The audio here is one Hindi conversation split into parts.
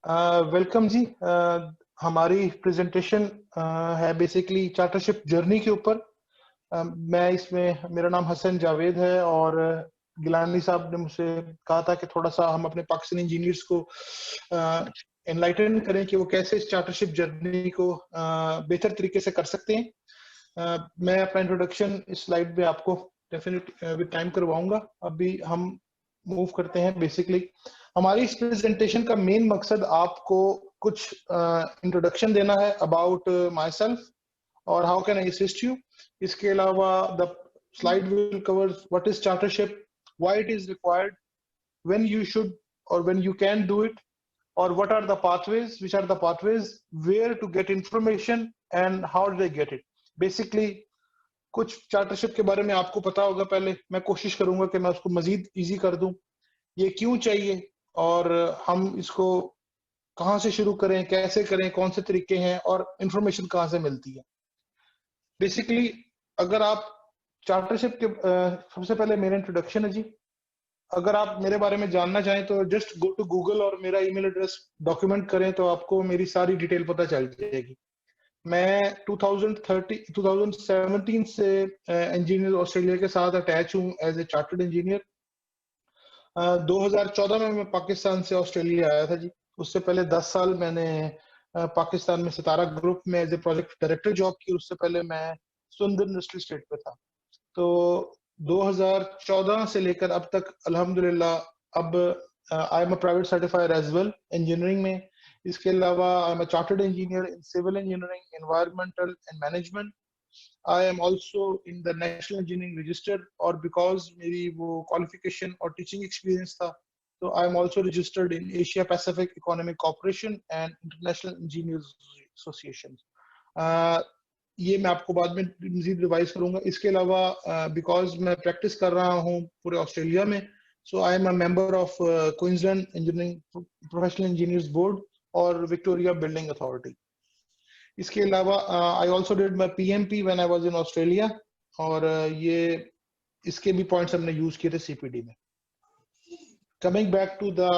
वेलकम जी। हमारी प्रेजेंटेशन है बेसिकली चार्टरशिप जर्नी के ऊपर। मैं इसमें मेरा नाम हसन जावेद है और गिलानी साहब ने मुझसे कहा था कि थोड़ा सा हम अपने पाकिस्तानी इंजीनियर्स को एनलाइटन करें कि वो कैसे इस चार्टरशिप जर्नी को बेहतर तरीके से कर सकते हैं। मैं अपना इंट्रोडक्शन इस स्लाइड में आपको डेफिनेट विद टाइम करवाऊंगा। अभी हम मूव करते हैं। बेसिकली हमारी इस प्रेजेंटेशन का मेन मकसद आपको कुछ इंट्रोडक्शन देना है अबाउट माई सेल्फ और how can I assist you. इसके अलावा the slide will cover what is chartership, why it is required, when you should or when you can do it, or what are the pathways, which are the pathways, where to get information and how did I get it. Basically कुछ चार्टरशिप के बारे में आपको पता होगा। पहले मैं कोशिश करूंगा कि मैं उसको मजीद इजी कर दूं, ये क्यों चाहिए और हम इसको कहां से शुरू करें, कैसे करें, कौन से तरीके हैं और इंफॉर्मेशन कहां से मिलती है। बेसिकली अगर आप चार्टरशिप के सबसे पहले मेरा इंट्रोडक्शन है जी। अगर आप मेरे बारे में जानना चाहें तो जस्ट गो टू गूगल और मेरा ईमेल एड्रेस डॉक्यूमेंट करें तो आपको मेरी सारी डिटेल पता चल जाएगी। मैं 2017 से इंजीनियर ऑस्ट्रेलिया के साथ अटैच हूँ एज ए चार्टर्ड इंजीनियर। 2014 में मैं पाकिस्तान से ऑस्ट्रेलिया आया था जी। उससे पहले 10 साल मैंने पाकिस्तान में सितारा ग्रुप में as a project director job की। उससे पहले मैं सुंदर इंडस्ट्री स्टेट पे था। तो 2014 से लेकर अब तक अल्हम्दुलिल्लाह अब I am a private certifier as well engineering में। इसके अलावा I am a chartered engineer in civil engineering, environmental and management. I am also in the national engineering register, और बिकॉज मेरी वो क्वालिफिकेशन और टीचिंग एक्सपीरियंस था तो I am also registered in Asia Pacific economic corporation and international engineers association. ये मैं आपको बाद में मजीद रिवाइज करूंगा। इसके अलावा बिकॉज मैं प्रैक्टिस कर रहा हूँ पूरे ऑस्ट्रेलिया में, so I am a member of Queensland engineering professional engineers board और विक्टोरिया बिल्डिंग अथॉरिटी। इसके अलावा I also did my PMP when I was in Australia, और ये इसके भी पॉइंट्स हमने यूज किए थे सीपीडी में। Coming back to the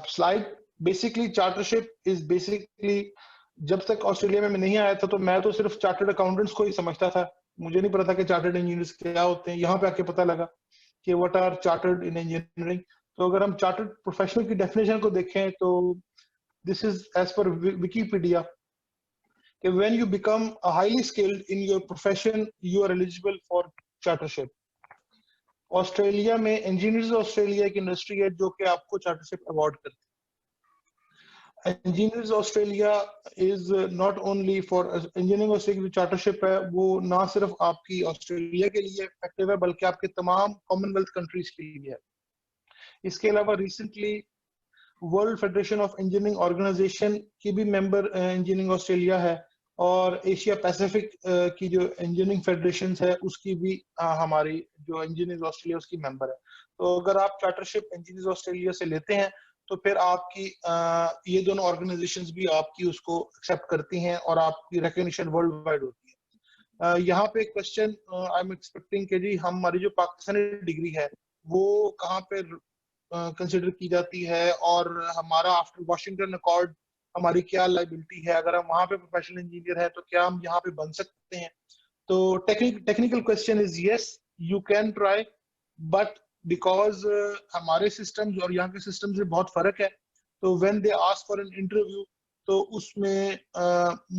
slide, basically chartership is basically, जब तक ऑस्ट्रेलिया में मैं नहीं आया था तो मैं तो सिर्फ चार्टर्ड अकाउंटेंट्स को ही समझता था। मुझे नहीं पता था कि चार्टर्ड इंजीनियर्स क्या होते हैं। यहाँ पे आके पता लगा कि what are chartered in engineering. तो अगर हम चार्टर्ड प्रोफेशनल की डेफिनेशन को देखें तो दिस इज एज पर विकीपीडिया कि when you become highly skilled in your profession you are eligible for chartership. Australia में इंजीनियर्स ऑस्ट्रेलिया की इंडस्ट्री है जो कि आपको चार्टरशिप अवार्ड करती है। Engineers Australia is not only for engineering Australia की चार्टरशिप है वो ना सिर्फ आपकी ऑस्ट्रेलिया के लिए इफेक्टिव है बल्कि आपके तमाम कॉमनवेल्थ कंट्रीज के लिए है। इसके अलावा recently world federation of engineering organisation की भी मेंबर इंजीनियरिंग ऑस्ट्रेलिया है, और एशिया पैसिफिक की जो इंजीनियरिंग फेडरेशन है उसकी भी हमारी जो इंजीनियरिंग ऑस्ट्रेलिया उसकी मेंबर है। तो अगर आप चार्टरशिप इंजीनियरिंग ऑस्ट्रेलिया से लेते हैं तो फिर आपकी ये दोनों ऑर्गेनाइजेशंस भी आपकी उसको एक्सेप्ट करती हैं और आपकी रिकॉग्निशन वर्ल्ड वाइड होती है। यहाँ पे एक क्वेश्चन आई एम एक्सपेक्टिंग कि जी हमारी जो पाकिस्तानी डिग्री है वो कहाँ पे कंसिडर की जाती है और हमारा आफ्टर वाशिंगटन अकॉर्ड हमारी क्या लाइबिलिटी है। अगर हम वहां पे प्रोफेशनल इंजीनियर है तो क्या हम यहाँ पे बन सकते हैं। तो technical question is yes, you can try, but because हमारे सिस्टम्स और यहाँ के सिस्टम्स में बहुत फर्क है तो when they ask for an interview तो उसमें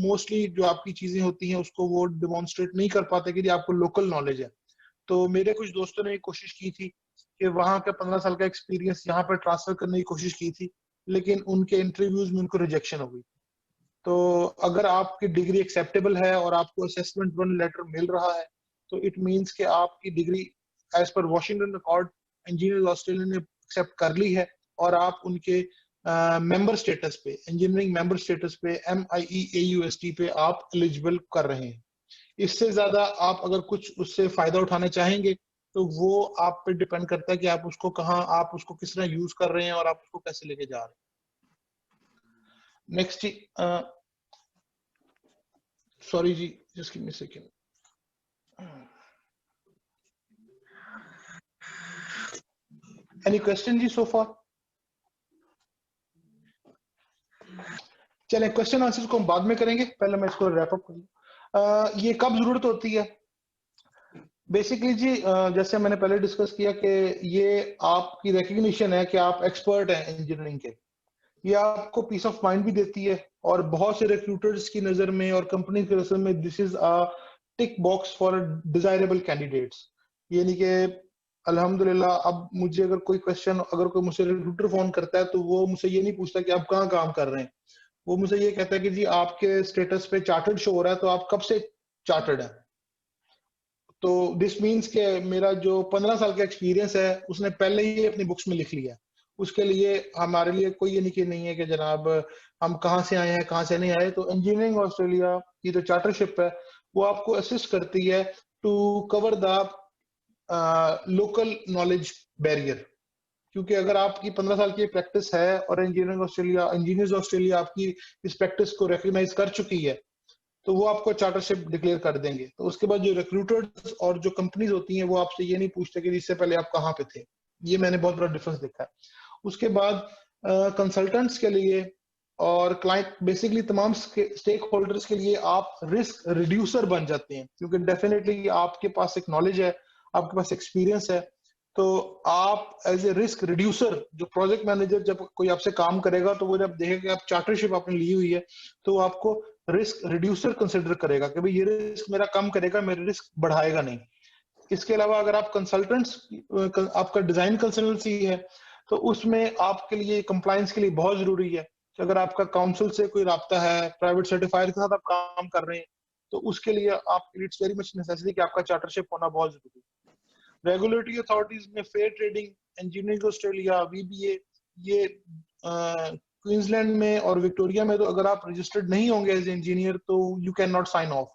मोस्टली जो आपकी चीजें होती हैं उसको वो डिमॉन्स्ट्रेट नहीं कर पाते कि आपको लोकल नॉलेज है। तो मेरे कुछ दोस्तों ने कोशिश की थी कि वहां का 15 साल का एक्सपीरियंस यहाँ पर ट्रांसफर करने की कोशिश की थी, लेकिन उनके इंटरव्यूज में उनको रिजेक्शन हो गई। तो अगर आपकी डिग्री एक्सेप्टेबल है और आपको असेसमेंट 1 लेटर मिल रहा है तो इट मींस कि आपकी degree as per Washington accord engineer Australia ने एक्सेप्ट कर ली है और आप उनके मेंबर स्टेटस पे, इंजीनियरिंग मेंबर स्टेटस पे, MIEAUST पे आप एलिजिबल कर रहे हैं। इससे ज्यादा आप अगर कुछ उससे फायदा उठाना चाहेंगे तो वो आप पे डिपेंड करता है कि आप उसको कहाँ, आप उसको किस तरह यूज कर रहे हैं और आप उसको कैसे लेके जा रहे हैं। नेक्स्ट जी, सॉरी जी, just give me a second. Any question जी सो फार? चलें क्वेश्चन आंसर को हम बाद में करेंगे, पहले मैं इसको रैप अप कर लूं। ये कब जरूरत होती है? बेसिकली जी जैसे मैंने पहले डिस्कस किया कि ये आपकी रिकग्निशन है कि आप एक्सपर्ट हैं इंजीनियरिंग के। ये आपको पीस ऑफ माइंड भी देती है और बहुत से रिक्रूटर्स की नजर में और कंपनी की नजर में this is a tick box for desirable candidates. यानी कि अल्हम्दुलिल्लाह अब मुझे अगर कोई क्वेश्चन, अगर कोई मुझसे रिक्रूटर फोन करता है तो वो मुझसे ये नहीं पूछता कि आप कहाँ काम कर रहे हैं। वो मुझे ये कहता है कि जी आपके स्टेटस पे चार्टर्ड शो हो रहा है, तो आप कब से चार्टर्ड है? तो दिस मीन्स के मेरा जो 15 साल का एक्सपीरियंस है उसने पहले ही अपनी बुक्स में लिख लिया। उसके लिए हमारे लिए कोई ये नहीं है कि जनाब हम कहाँ से आए हैं, कहाँ से नहीं आए। तो इंजीनियरिंग ऑस्ट्रेलिया की जो चार्टरशिप है वो आपको असिस्ट करती है to cover the local knowledge barrier. क्योंकि अगर आपकी 15 साल की प्रैक्टिस है और इंजीनियर्स ऑस्ट्रेलिया आपकी इस प्रैक्टिस को रिकॉग्नाइज कर चुकी है, तो वो आपको चार्टरशिप डिक्लेयर कर देंगे। तो उसके बाद जो रिक्रूटर्स और जो कंपनीज होती हैं वो आपसे ये नहीं पूछते कि इससे पहले आप कहाँ पे थे। ये मैंने बहुत बड़ा डिफरेंस देखा है। उसके बाद कंसल्टेंट्स के लिए और क्लाइंट, बेसिकली तमाम स्टेक होल्डर्स के लिए आप रिस्क रिड्यूसर बन जाते हैं, क्योंकि डेफिनेटली आपके पास एक नॉलेज है, आपके पास एक्सपीरियंस है। तो आप एज ए रिस्क रिड्यूसर, जो प्रोजेक्ट मैनेजर जब कोई आपसे काम करेगा तो वो जब देखेगा कि आप चार्टरशिप आपने ली हुई है, तो आपको रिस्क रिड्यूसर कंसिडर करेगा कि भाई ये रिस्क मेरा कम करेगा, मेरे रिस्क बढ़ाएगा नहीं। इसके अलावा अगर आप कंसल्टेंट्स, आपका डिजाइन कंसल्टेंसी है, तो उसमें आपके लिए कंप्लायंस के लिए बहुत जरूरी है कि अगर आपका काउंसिल से कोई राब्ता है, प्राइवेट सर्टिफायर के साथ आप काम कर रहे हैं, तो उसके लिए आप इट्स वेरी मच नेसेसरी कि आपका चार्टरशिप होना बहुत जरूरी है। रेगुलेटरी अथॉरिटीज में fair trading, engineering Australia, VBA, ये क्वींसलैंड में और विक्टोरिया में तो अगर आप रजिस्टर्ड नहीं होंगे एज इंजीनियर तो you can not sign off.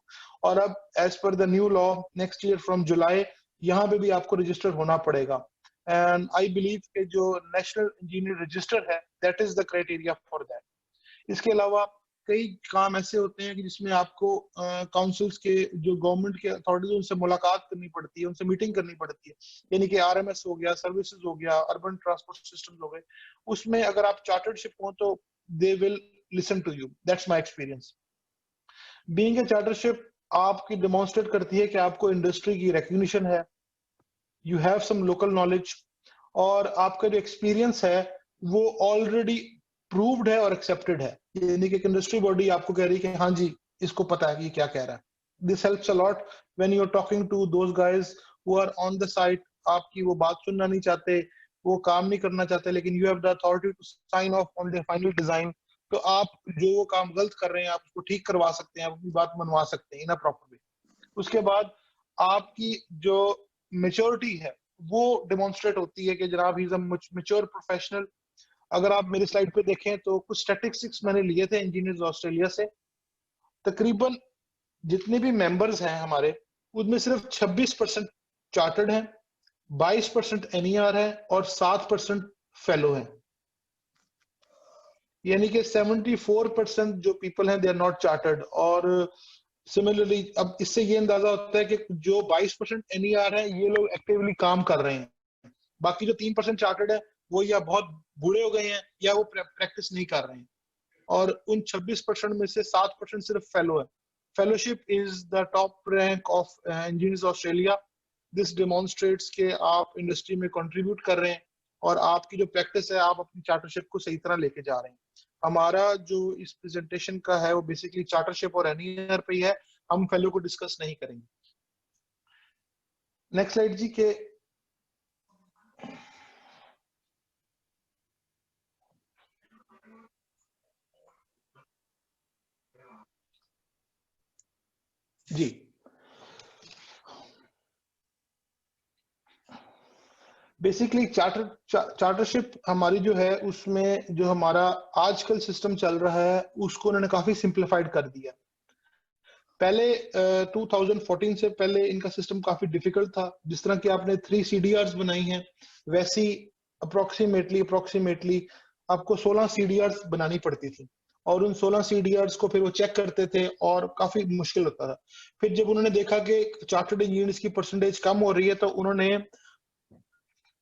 और अब as per the new law next year from July यहाँ पे भी आपको रजिस्टर होना पड़ेगा। एंड आई बिलीव कि जो नेशनल इंजीनियर रजिस्टर है that is the criteria for that. इसके अलावा कई काम ऐसे होते हैं कि जिसमें आपको काउंसिल्स के, जो गवर्नमेंट के अथॉरिटीज, उनसे मुलाकात करनी पड़ती है, उनसे मीटिंग करनी पड़ती है। यानी कि आरएमएस हो गया, सर्विसेज हो गया, अर्बन ट्रांसपोर्ट सिस्टम हो गए। उसमें अगर आप चार्टर्डशिप हो तो they will listen to you. That's my experience. Being a chartership आपकी डेमोन्स्ट्रेट करती है कि आपको इंडस्ट्री की रिकग्निशन है, you have some local knowledge, और आपका जो एक्सपीरियंस है वो ऑलरेडी प्रूव्ड है और एक्सेप्टेड है। यानी कि एक इंडस्ट्री बॉडी आपको कह रही है कि हाँ जी इसको पता है कि ये क्या कह रहा है। This helps a lot when you are talking to those guys who are on the site. आपकी वो बात सुनना नहीं चाहते, वो काम नहीं करना चाहते, लेकिन you have the authority to sign off on the final design. तो आप जो वो काम गलत कर रहे हैं आप उसको ठीक करवा सकते हैं, आप अपनी बात मनवा सकते हैं इन अ प्रॉपर वे। उसके बाद आपकी जो मेच्योरिटी है वो डेमोन्स्ट्रेट होती है कि जनाब he is a mature professional. अगर आप मेरी स्लाइड पे देखें तो कुछ स्टैटिस्टिक्स मैंने लिए थे इंजीनियर्स ऑस्ट्रेलिया से। तकरीबन जितने भी मेंबर्स हैं हमारे, उनमें सिर्फ 26% चार्टर्ड हैं, 22% एनईआर है और 7% फेलो हैं। यानी कि 74% जो पीपल हैं दे आर नॉट चार्टर्ड। और सिमिलरली अब इससे ये अंदाजा होता है कि जो 22% एनईआर है ये लोग एक्टिवली काम कर रहे हैं। बाकी जो 3% चार्टर्ड है वो या बहुत बूढ़े हो गए हैं या वो प्रैक्टिस नहीं कर रहे हैं। और उन 26% में से 7% सिर्फ फेलो है। Fellowship is the top rank of engineers Australia. This demonstrates के आप इंडस्ट्री में कंट्रीब्यूट कर रहे हैं और आपकी जो प्रैक्टिस है आप अपनी चार्टरशिप को सही तरह लेके जा रहे हैं। हमारा जो इस प्रेजेंटेशन का है वो बेसिकली चार्टरशिप और एनईआर पे ही है, हम फेलो को डिस्कस नहीं करेंगे। नेक्स्ट स्लाइड जी के जी बेसिकली चार्टरशिप हमारी जो है उसमें जो हमारा आजकल सिस्टम चल रहा है उसको उन्होंने काफी सिंप्लीफाइड कर दिया। पहले 2014 से पहले इनका सिस्टम काफी डिफिकल्ट था। जिस तरह की आपने 3 सीडीआर्स बनाई हैं वैसी अप्रोक्सीमेटली आपको 16 सीडीआर्स बनानी पड़ती थी और उन 16 सीडीआर्स को फिर वो चेक करते थे और काफी मुश्किल होता था। फिर जब उन्होंने देखा कि चार्टर्ड इंजीनियर्स की परसेंटेज कम हो रही है तो उन्होंने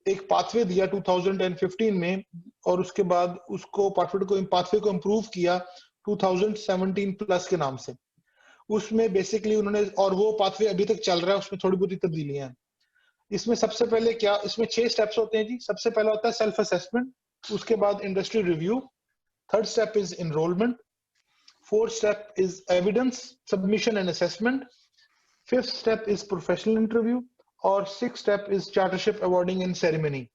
एक पाथवे दिया 2015 में और उसके बाद उसको पाथवे को इम्प्रूव किया 2017 प्लस के नाम से। उसमें बेसिकली उन्होंने, और वो पाथवे अभी तक चल रहा है, उसमें थोड़ी बहुत तब्दीलियां हैं। इसमें सबसे पहले क्या, इसमें 6 स्टेप्स होते हैं जी। सबसे पहला होता है सेल्फ असेसमेंट, उसके बाद industry review, third step is enrolment, fourth step is evidence submission and assessment, fifth step is professional interview, और six step is chartership awarding and ceremony.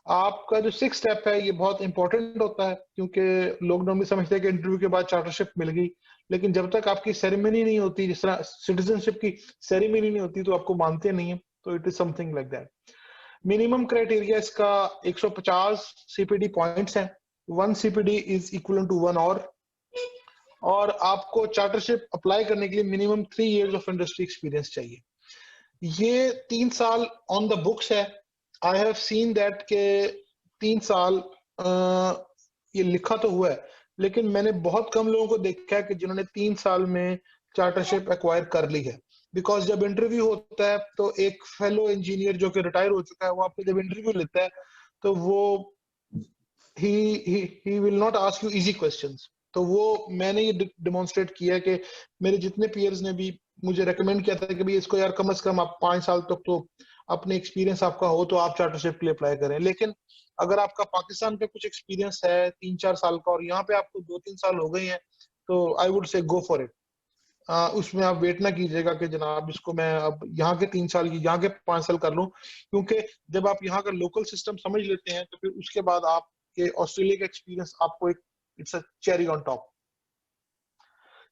आपका जो सिक्स स्टेप है ये बहुत इंपॉर्टेंट होता है, क्योंकि लोग नॉर्मली समझते हैं कि इंटरव्यू के बाद चार्टरशिप मिल गई, लेकिन जब तक आपकी सेरेमनी नहीं होती, जिस तरह सिटीजनशिप की सेरेमनी नहीं होती, तो आपको मानते नहीं है। तो it is something like that. Minimum criteria इसका 150 सीपीडी पॉइंट्स हैं। 1 सीपीडी इज इक्वल टू 1 और आपको चार्टरशिप अप्लाई करने के लिए minimum 3 years of industry experience चाहिए। ये 3 साल ऑन द बुक्स है। आई हैव सीन दैट के 3 साल ये लिखा तो हुआ है, लेकिन मैंने बहुत कम लोगों को देखा है कि जिन्होंने 3 साल में चार्टरशिप एक्वायर कर ली है। बिकॉज जब इंटरव्यू होता है तो एक फेलो इंजीनियर जो कि रिटायर हो चुका है, वो आपको जब इंटरव्यू लेता है तो वो he will not ask you easy questions. तो वो मैंने ये डिमॉन्स्ट्रेट किया है कि मेरे जितने पीयर्स ने भी मुझे रेकमेंड किया था कि भाई इसको यार कम से कम आप 5 साल तक तो अपने एक्सपीरियंस आपका हो तो आप चार्टरशिप के लिए अप्लाई करें। लेकिन अगर आपका पाकिस्तान पे कुछ एक्सपीरियंस है 3-4 साल का और यहाँ पे आपको 2-3 साल हो गए हैं, तो I would say go for it. उसमें आप वेट ना कीजिएगा कि जनाब इसको मैं अब यहाँ के 3 साल की, यहाँ के 5 साल कर लूं, क्योंकि जब आप यहाँ का लोकल सिस्टम समझ लेते हैं तो फिर उसके बाद आपके ऑस्ट्रेलिया का एक्सपीरियंस आपको एक, it's a cherry on top.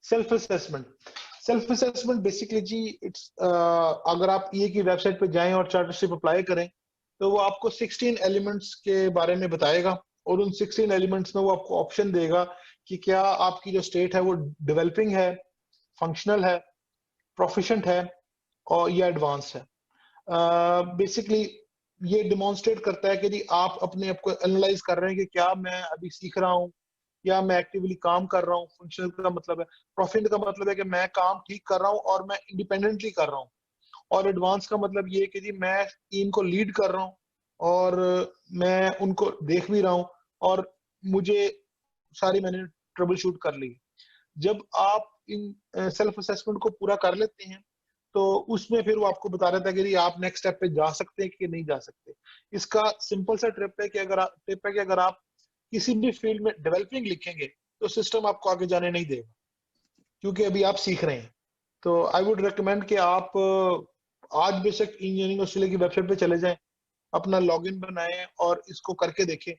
Self assessment basically ji it's अगर आप ये की वेबसाइट पे जाएं और चार्टरशिप अप्लाई करें तो वो आपको 16 एलिमेंट्स के बारे में बताएगा, और उन 16 एलिमेंट्स में वो आपको ऑप्शन देगा कि क्या आपकी जो स्टेट है वो डेवलपिंग है, फंक्शनल है, प्रोफिशिएंट है और या एडवांस है। बेसिकली ये डिमॉन्स्ट्रेट करता है कि जी आप अपने आप को एनालाइज कर रहे हैं कि क्या मैं अभी सीख रहा हूँ या मैं एक्टिवली काम कर रहा हूँ। फंक्शनल का मतलब है, प्रोफिशिएंट का मतलब है कि मैं काम ठीक कर रहा हूँ और मैं इंडिपेंडेंटली कर रहा हूँ, और एडवांस का मतलब ये है कि जी मैं टीम को लीड कर रहा हूँ और मैं उनको देख भी रहा हूँ और मुझे सारी मैंने ट्रबल शूट कर ली। जब आप इन सेल्फ असेसमेंट को पूरा कर लेते हैं तो उसमें फिर वो आपको बता रहा था कि आप नेक्स्ट स्टेप पे जा सकते हैं कि नहीं जा सकते। इसका सिंपल सा टिप है कि अगर आप किसी भी फील्ड में डेवलपिंग लिखेंगे तो सिस्टम आपको आगे जाने नहीं देगा, क्योंकि अभी आप सीख रहे हैं। तो आई वुड रिकमेंड कि आप आज बेशक इंजीनियरिंग ऑस्ट्रेलिया की वेबसाइट पे चले जाएं, अपना लॉगिन बनाएं और इसको करके देखें।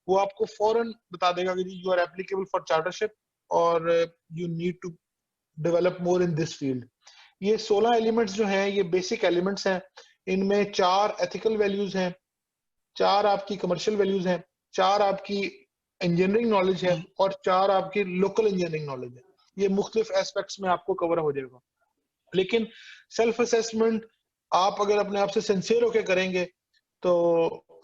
वो आपको फौरन बता देगा कि you are applicable for chartership और you need to develop more in this field. ये 16 एलिमेंट्स जो हैं ये बेसिक एलिमेंट्स हैं। इनमें 4 एथिकल वैल्यूज हैं, 4 आपकी कमर्शियल वैल्यूज हैं, 4 आपकी इंजीनियरिंग नॉलेज है और 4 आपकी लोकल इंजीनियरिंग नॉलेज है। ये मुख्तलिफ एस्पेक्ट्स में आपको कवर हो जाएगा। लेकिन सेल्फ असेसमेंट आप अगर अपने आप से सिंसियर होकर करेंगे तो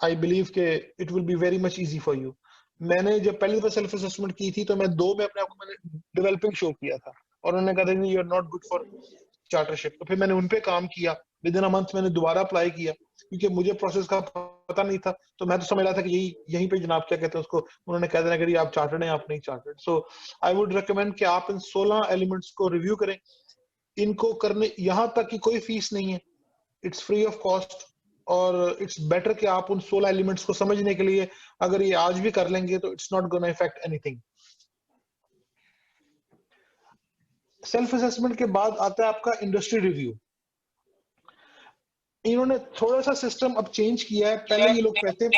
आई बिलीव के it will be very much easy for you. मैंने जब पहली दफा सेल्फ असेसमेंट की थी तो मैं 2 में अपने आप को मैंने डेवलपिंग शो किया था और उन्होंने कहा था you are not good for chartership. तो फिर मैंने उन पे काम किया, विद इन अ मंथ मैंने दोबारा अप्लाई किया, क्योंकि मुझे प्रोसेस का पता नहीं था। तो मैं तो समझ रहा था कि यहीं पे जनाब क्या कहते हैं उसको, उन्होंने कह देना कि आप चार्टर्ड हैं, आप नहीं chartered. So I would recommend कि आप इन 16 एलिमेंट्स को रिव्यू करें। इनको करने यहाँ तक कि कोई फीस नहीं है, इट्स फ्री ऑफ कॉस्ट, और इट्स बेटर कि आप उन 16 एलिमेंट्स को समझने के लिए अगर ये आज भी कर लेंगे तो it's not gonna effect anything. Self assessment के बाद आता है आपका इंडस्ट्री रिव्यू। इन्होंने थोड़ा सा सिस्टम अब चेंज किया है। पहले ये लोग कहते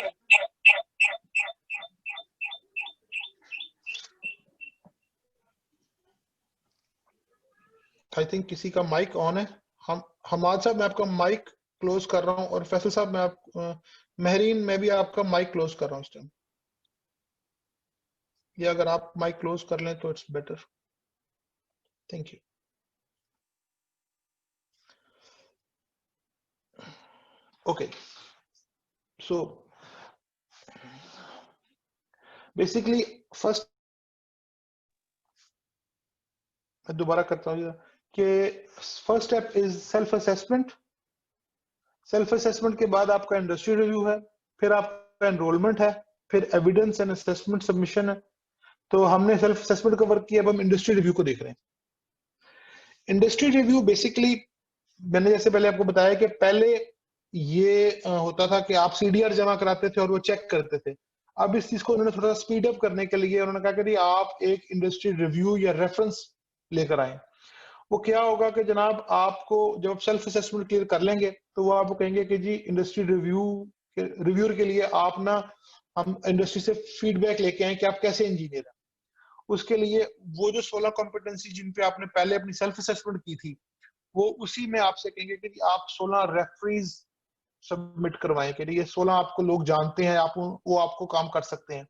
आई थिंक किसी का माइक ऑन है। हमाद साहब मैं आपका माइक क्लोज कर रहा हूं, और फैसल साहब महरीन मैं भी आपका माइक क्लोज कर रहा हूं इस टाइम। या अगर आप माइक क्लोज कर लें तो it's better. Thank you. Okay, so basically first मैं दोबारा करता हूँ कि first step is self assessment. Self assessment के बाद आपका इंडस्ट्री रिव्यू है, फिर आपका एनरोलमेंट है, फिर एविडेंस एंड असेसमेंट सबमिशन है, तो हमने सेल्फ असेसमेंट का वर्क किया, अब हम इंडस्ट्री रिव्यू को देख रहे हैं। इंडस्ट्री रिव्यू बेसिकली मैंने जैसे पहले आपको बताया कि पहले ये होता था कि आप सीडीआर जमा कराते थे और वो चेक करते थे। अब इस चीज को उन्होंने थोड़ा स्पीड अप करने के लिए उन्होंने कहा कि आप एक इंडस्ट्री रिव्यू या रेफरेंस लेकर आए। वो क्या होगा कि जनाब आपको जब आप सेल्फ असेसमेंट क्लियर कर लेंगे तो वो आपको कहेंगे कि जी इंडस्ट्री रिव्यूअर के लिए आप ना हम इंडस्ट्री से फीडबैक लेके आए कि आप कैसे इंजीनियर हैं। उसके लिए वो जो 16 कॉम्पिटेंसी जिन पे आपने पहले अपनी सेल्फ असेसमेंट की थी, वो उसी में आपसे कहेंगे कि आप 16 रेफरीज सबमिट करवाएं कि ये 16 आपको लोग जानते हैं, आप वो आपको काम कर सकते हैं।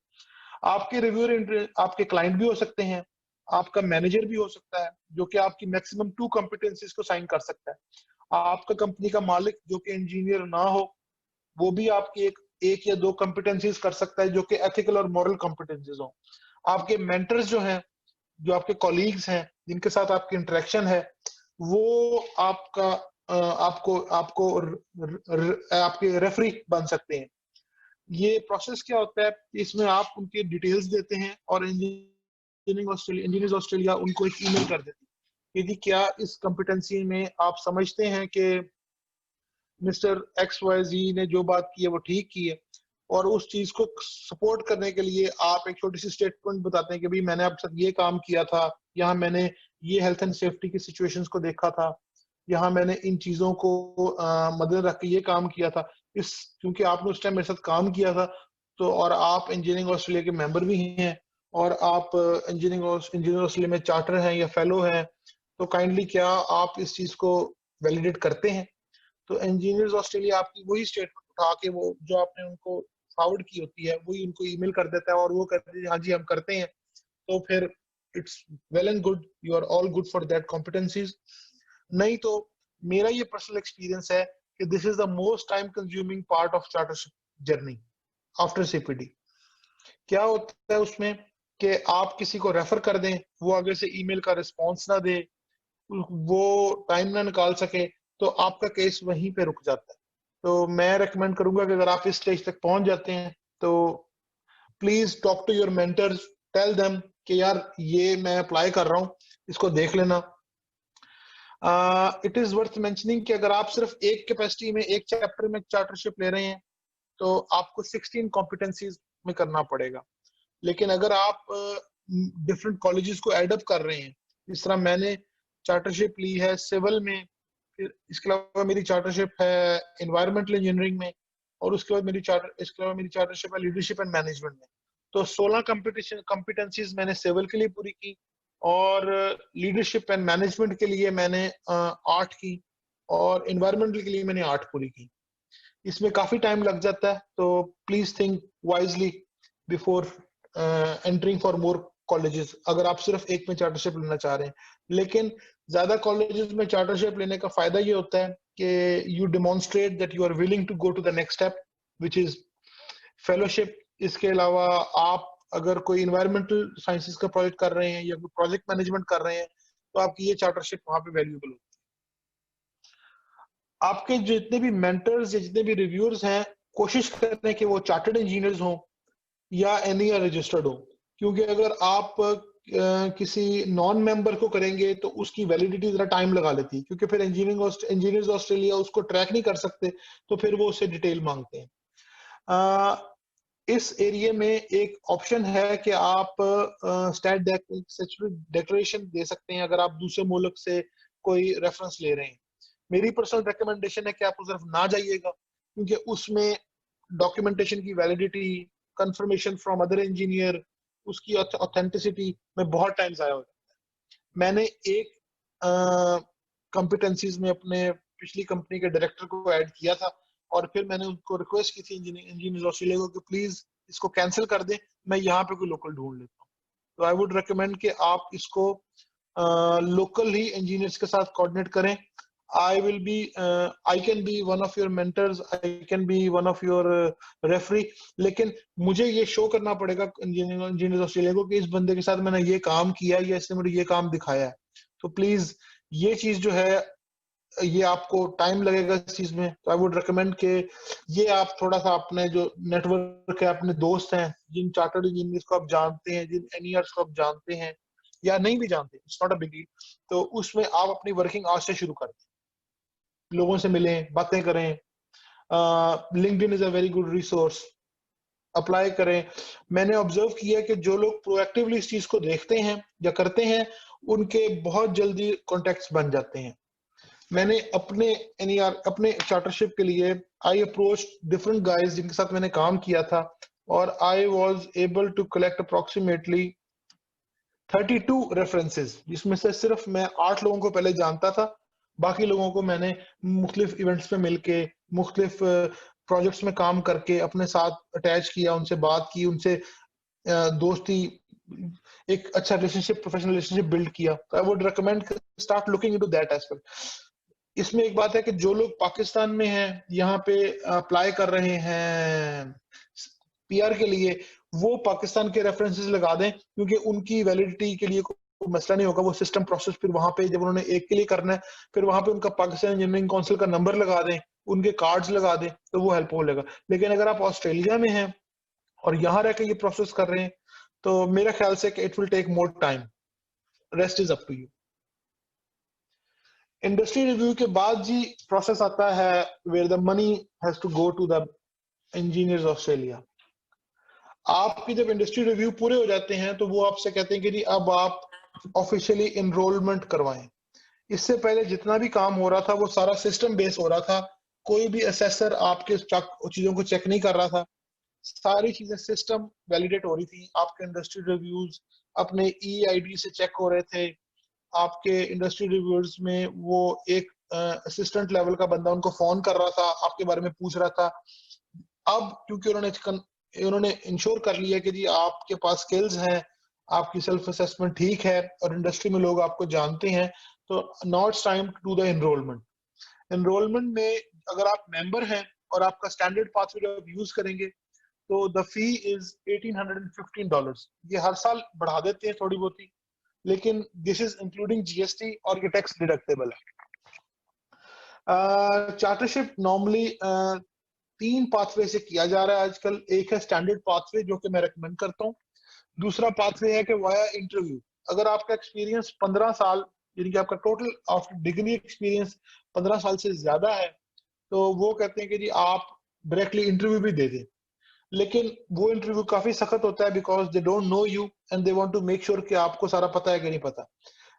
आपके रिव्यूअर आपके क्लाइंट भी हो सकते हैं, आपका मैनेजर भी हो सकता है जो कि आपकी मैक्सिमम 2 कॉम्पिटेंसीज को साइन कर सकता है। आपका कंपनी का मालिक जो कि इंजीनियर ना हो वो भी आपकी एक या 2 कॉम्पिटेंसीज कर सकता है जो कि एथिकल और मॉरल कॉम्पिटेंसीज हो। आपके मेंटर्स जो हैं, जो आपके कॉलीग्स हैं, जिनके साथ आपकी इंटरेक्शन है, वो आपका आपको आपको आपके रेफरी बन सकते हैं। ये प्रोसेस क्या होता है, इसमें आप उनके डिटेल्स देते हैं और इंजीनियर्स ऑस्ट्रेलिया उनको एक ईमेल कर देती है यदि क्या इस कॉम्पिटेंसी में आप समझते हैं कि मिस्टर एक्स वाई जी ने जो बात की है वो ठीक की है, और उस चीज को सपोर्ट करने के लिए आप एक छोटी सी स्टेटमेंट बताते हैं कि भाई मैंने आपके साथ ये काम किया था, यहाँ मैंने ये हेल्थ एंड सेफ्टी की सिचुएशंस को देखा था, यहाँ मैंने इन चीजों को मद्देनजर रख के ये काम किया था। इस क्योंकि आपने उस टाइम मेरे साथ काम किया था, तो और आप इंजीनियरिंग ऑस्ट्रेलिया के मेंबर भी हैं और आप इंजीनियरिंग ऑस्ट्रेलिया में चार्टर हैं या फेलो हैं, तो काइंडली क्या आप इस चीज को वैलिडेट करते हैं। तो इंजीनियर्स ऑस्ट्रेलिया आपकी वही स्टेटमेंट उठा के वो जो आपने उनको फॉरवर्ड की होती है वही उनको ईमेल कर देता है और वो कहते हैं हाँ जी हम करते हैं। तो फिर it's well and good, you are all good for that competencies. नहीं तो मेरा ये पर्सनल एक्सपीरियंस है कि this is the most time consuming part of chartership journey after CPD. क्या होता है उसमें कि आप किसी को रेफर कर दें, वो आगे से ईमेल का रिस्पॉन्स ना दे, वो टाइम ना निकाल सके, तो आपका केस वहीं पे रुक जाता है। तो मैं रेकमेंड करूंगा कि अगर आप इस स्टेज तक पहुंच जाते हैं तो please talk to your mentors, tell them कि यार ये मैं अप्लाई कर रहा हूँ, इसको देख लेना। इट इज वर्थ मेंशनिंग कि अगर आप सिर्फ एक कैपेसिटी में एक चैप्टर में चार्टरशिप ले रहे हैं तो आपको 16 कॉम्पिटेंसीज में करना पड़ेगा। लेकिन अगर आप डिफरेंट कॉलेजेस को एडअप कर रहे हैं, इस तरह मैंने चार्टरशिप ली है सिविल में, फिर इसके अलावा मेरी चार्टरशिप है एनवायरमेंटल इंजीनियरिंग में, और उसके बाद इसके अलावा मेरी चार्टरशिप है लीडरशिप एंड मैनेजमेंट में। तो 16 कॉम्पिटेंसीज मैंने सिविल के लिए पूरी की और लीडरशिप एंड मैनेजमेंट के लिए मैंने 8 की और एनवायरमेंटल के लिए मैंने 8 पूरी की। इसमें काफी टाइम लग जाता है, तो please think wisely before entering for more colleges अगर आप सिर्फ एक में चार्टरशिप लेना चाह रहे हैं। लेकिन ज्यादा कॉलेजेस में चार्टरशिप लेने का फायदा ये होता है कि you demonstrate that you are willing to go to the next step which is fellowship. इसके अलावा आप अगर कोई इन्वायरमेंटल साइंसेस का प्रोजेक्ट कर रहे हैं या कोई प्रोजेक्ट मैनेजमेंट कर रहे हैं तो आपकी ये चार्टरशिप वहां पे वैल्यूएबल होती है। आपके जितने भी मेंटर्स या जितने भी रिव्यूअर्स हैं, कोशिश करें कि वो चार्टर्ड इंजीनियर्स हों या एनईआर रजिस्टर्ड हो, क्योंकि अगर आप किसी नॉन मेंबर को करेंगे तो उसकी वैलिडिटी जरा टाइम लगा लेती है, क्योंकि फिर इंजीनियर्स ऑस्ट्रेलिया उसको ट्रैक नहीं कर सकते, तो फिर वो उससे डिटेल मांगते हैं। इस एरिया में एक ऑप्शन है कि आप स्टैट डिक्लेरेशन दे सकते हैं अगर आप दूसरे मुल्क से कोई रेफरेंस ले रहे हैं। मेरी पर्सनल रिकमेंडेशन है कि आप उस तरफ ना जाइएगा, क्योंकि उसमें डॉक्यूमेंटेशन की validity, confirmation from other engineer, उसकी ऑथेंटिसिटी में बहुत टाइम जाया हो जाता है। मैंने एक कॉम्पिटेंसीज में अपने पिछली कंपनी के डायरेक्टर को ऐड किया था और फिर मैंने उनको रिक्वेस्ट की थी इंजीनियर ऑस्ट्रेलिया को कि प्लीज इसको कैंसिल कर दें, मैं यहाँ पे कोई लोकल ढूंढ लेता हूँ। तो आई वुड रिकमेंड कि आप इसको लोकल ही इंजीनियर्स के साथ कोऑर्डिनेट करें। I can be one of your mentors, I can be one of your referee, लेकिन मुझे ये शो करना पड़ेगा इंजीनियर्स ऑस्ट्रेलिया को कि इस बंदे के साथ मैंने ये काम किया या इसने मुझे ये काम दिखाया है। तो प्लीज ये चीज जो है ये आपको टाइम लगेगा इस चीज में, तो आई वुड रिकमेंड के ये आप थोड़ा सा अपने जो नेटवर्क है, अपने दोस्त हैं जिन चार्टर्ड इंजीनियर्स को आप जानते हैं, जिन एनईआरस को आप जानते हैं या नहीं भी जानते, it's not a big deal, तो उसमें आप अपनी वर्किंग आज से शुरू करें, लोगों से मिलें, बातें करें। LinkedIn is a very good resource, apply करें। मैंने ऑब्जर्व किया कि जो लोग प्रोएक्टिवली इस चीज को देखते हैं या करते हैं, उनके बहुत जल्दी कॉन्टेक्ट्स बन जाते हैं। मैंने अपने एनईआर अपने चार्टरशिप के लिए आई अप्रोच डिफरेंट गाइज जिनके साथ मैंने काम किया था, और I was able to collect approximately 32 references, जिसमें से सिर्फ मैं 8 लोगों को पहले जानता था, बाकी लोगों को मैंने मुख्तलिफ इवेंट्स में मिलके, मुख्तलिफ प्रोजेक्ट्स में काम करके अपने साथ अटैच किया, उनसे बात की, उनसे दोस्ती, एक अच्छा रिलेशनशिप, प्रोफेशनल रिलेशनशिप बिल्ड किया। तो I would recommend start looking into that aspect. इसमें एक बात है कि जो लोग पाकिस्तान में हैं, यहाँ पे अप्लाई कर रहे हैं पीआर के लिए, वो पाकिस्तान के रेफरेंसेस लगा दें, क्योंकि उनकी वैलिडिटी के लिए कोई मसला नहीं होगा। वो सिस्टम प्रोसेस फिर वहां पे जब उन्होंने एक के लिए करना है, फिर वहां पे उनका पाकिस्तान इंजीनियरिंग काउंसिल का नंबर लगा दें, उनके कार्ड्स लगा दें, तो वो हेल्प हो लेगा। लेकिन अगर आप ऑस्ट्रेलिया में हैं और यहाँ रह के ये प्रोसेस कर रहे हैं, तो मेरा ख्याल से कि it will take more time, rest is up to you. Industry review के बाद जी प्रोसेस आता है where the money has to go to the engineers Australia. आपकी जब इंडस्ट्री रिव्यू पूरे हो जाते हैं, तो वो आपसे कहते हैं कि जी अब आप ऑफिशियली इनरोलमेंट करवाएं। इससे पहले जितना भी काम हो रहा था वो सारा सिस्टम बेस हो रहा था, कोई भी असेसर आपके चीजों को चेक नहीं कर रहा था, सारी चीजें सिस्टम वैलिडेट हो रही थी। आपके इंडस्ट्री रिव्यूज अपने ईआईडी से चेक हो रहे थे, आपके इंडस्ट्री रिव्यूअर्स में वो एक असिस्टेंट लेवल का बंदा उनको फोन कर रहा था, आपके बारे में पूछ रहा था। अब क्योंकि उन्होंने इंश्योर कर लिया कि जी आपके पास स्किल्स हैं, आपकी सेल्फ असेसमेंट ठीक है और इंडस्ट्री में लोग आपको जानते हैं, तो now it's time to do the enrolment. Enrolment में अगर आप मेंबर हैं और आपका स्टैंडर्ड पाथवे आप यूज करेंगे, तो द फी इज $1815। ये हर साल बढ़ा देते हैं थोड़ी बहुत ही, लेकिन दिस इज इंक्लूडिंग जीएसटी और ये टैक्स डिडक्टेबल है। चार्टरशिप नॉर्मली 3 पाथवे से किया जा रहा है आजकल। एक है स्टैंडर्ड पाथवे जो कि मैं रेकमेंड करता हूँ। दूसरा पाथवे है कि वाया इंटरव्यू। अगर आपका एक्सपीरियंस 15 साल, यानी कि आपका टोटल आफ्टर डिग्री एक्सपीरियंस 15 साल से ज्यादा है, तो वो कहते हैं कि जी आप डायरेक्टली इंटरव्यू भी दे दें। लेकिन वो इंटरव्यू काफी सख्त होता है, because they don't know you and they want to make sure कि आपको सारा पता है कि नहीं पता।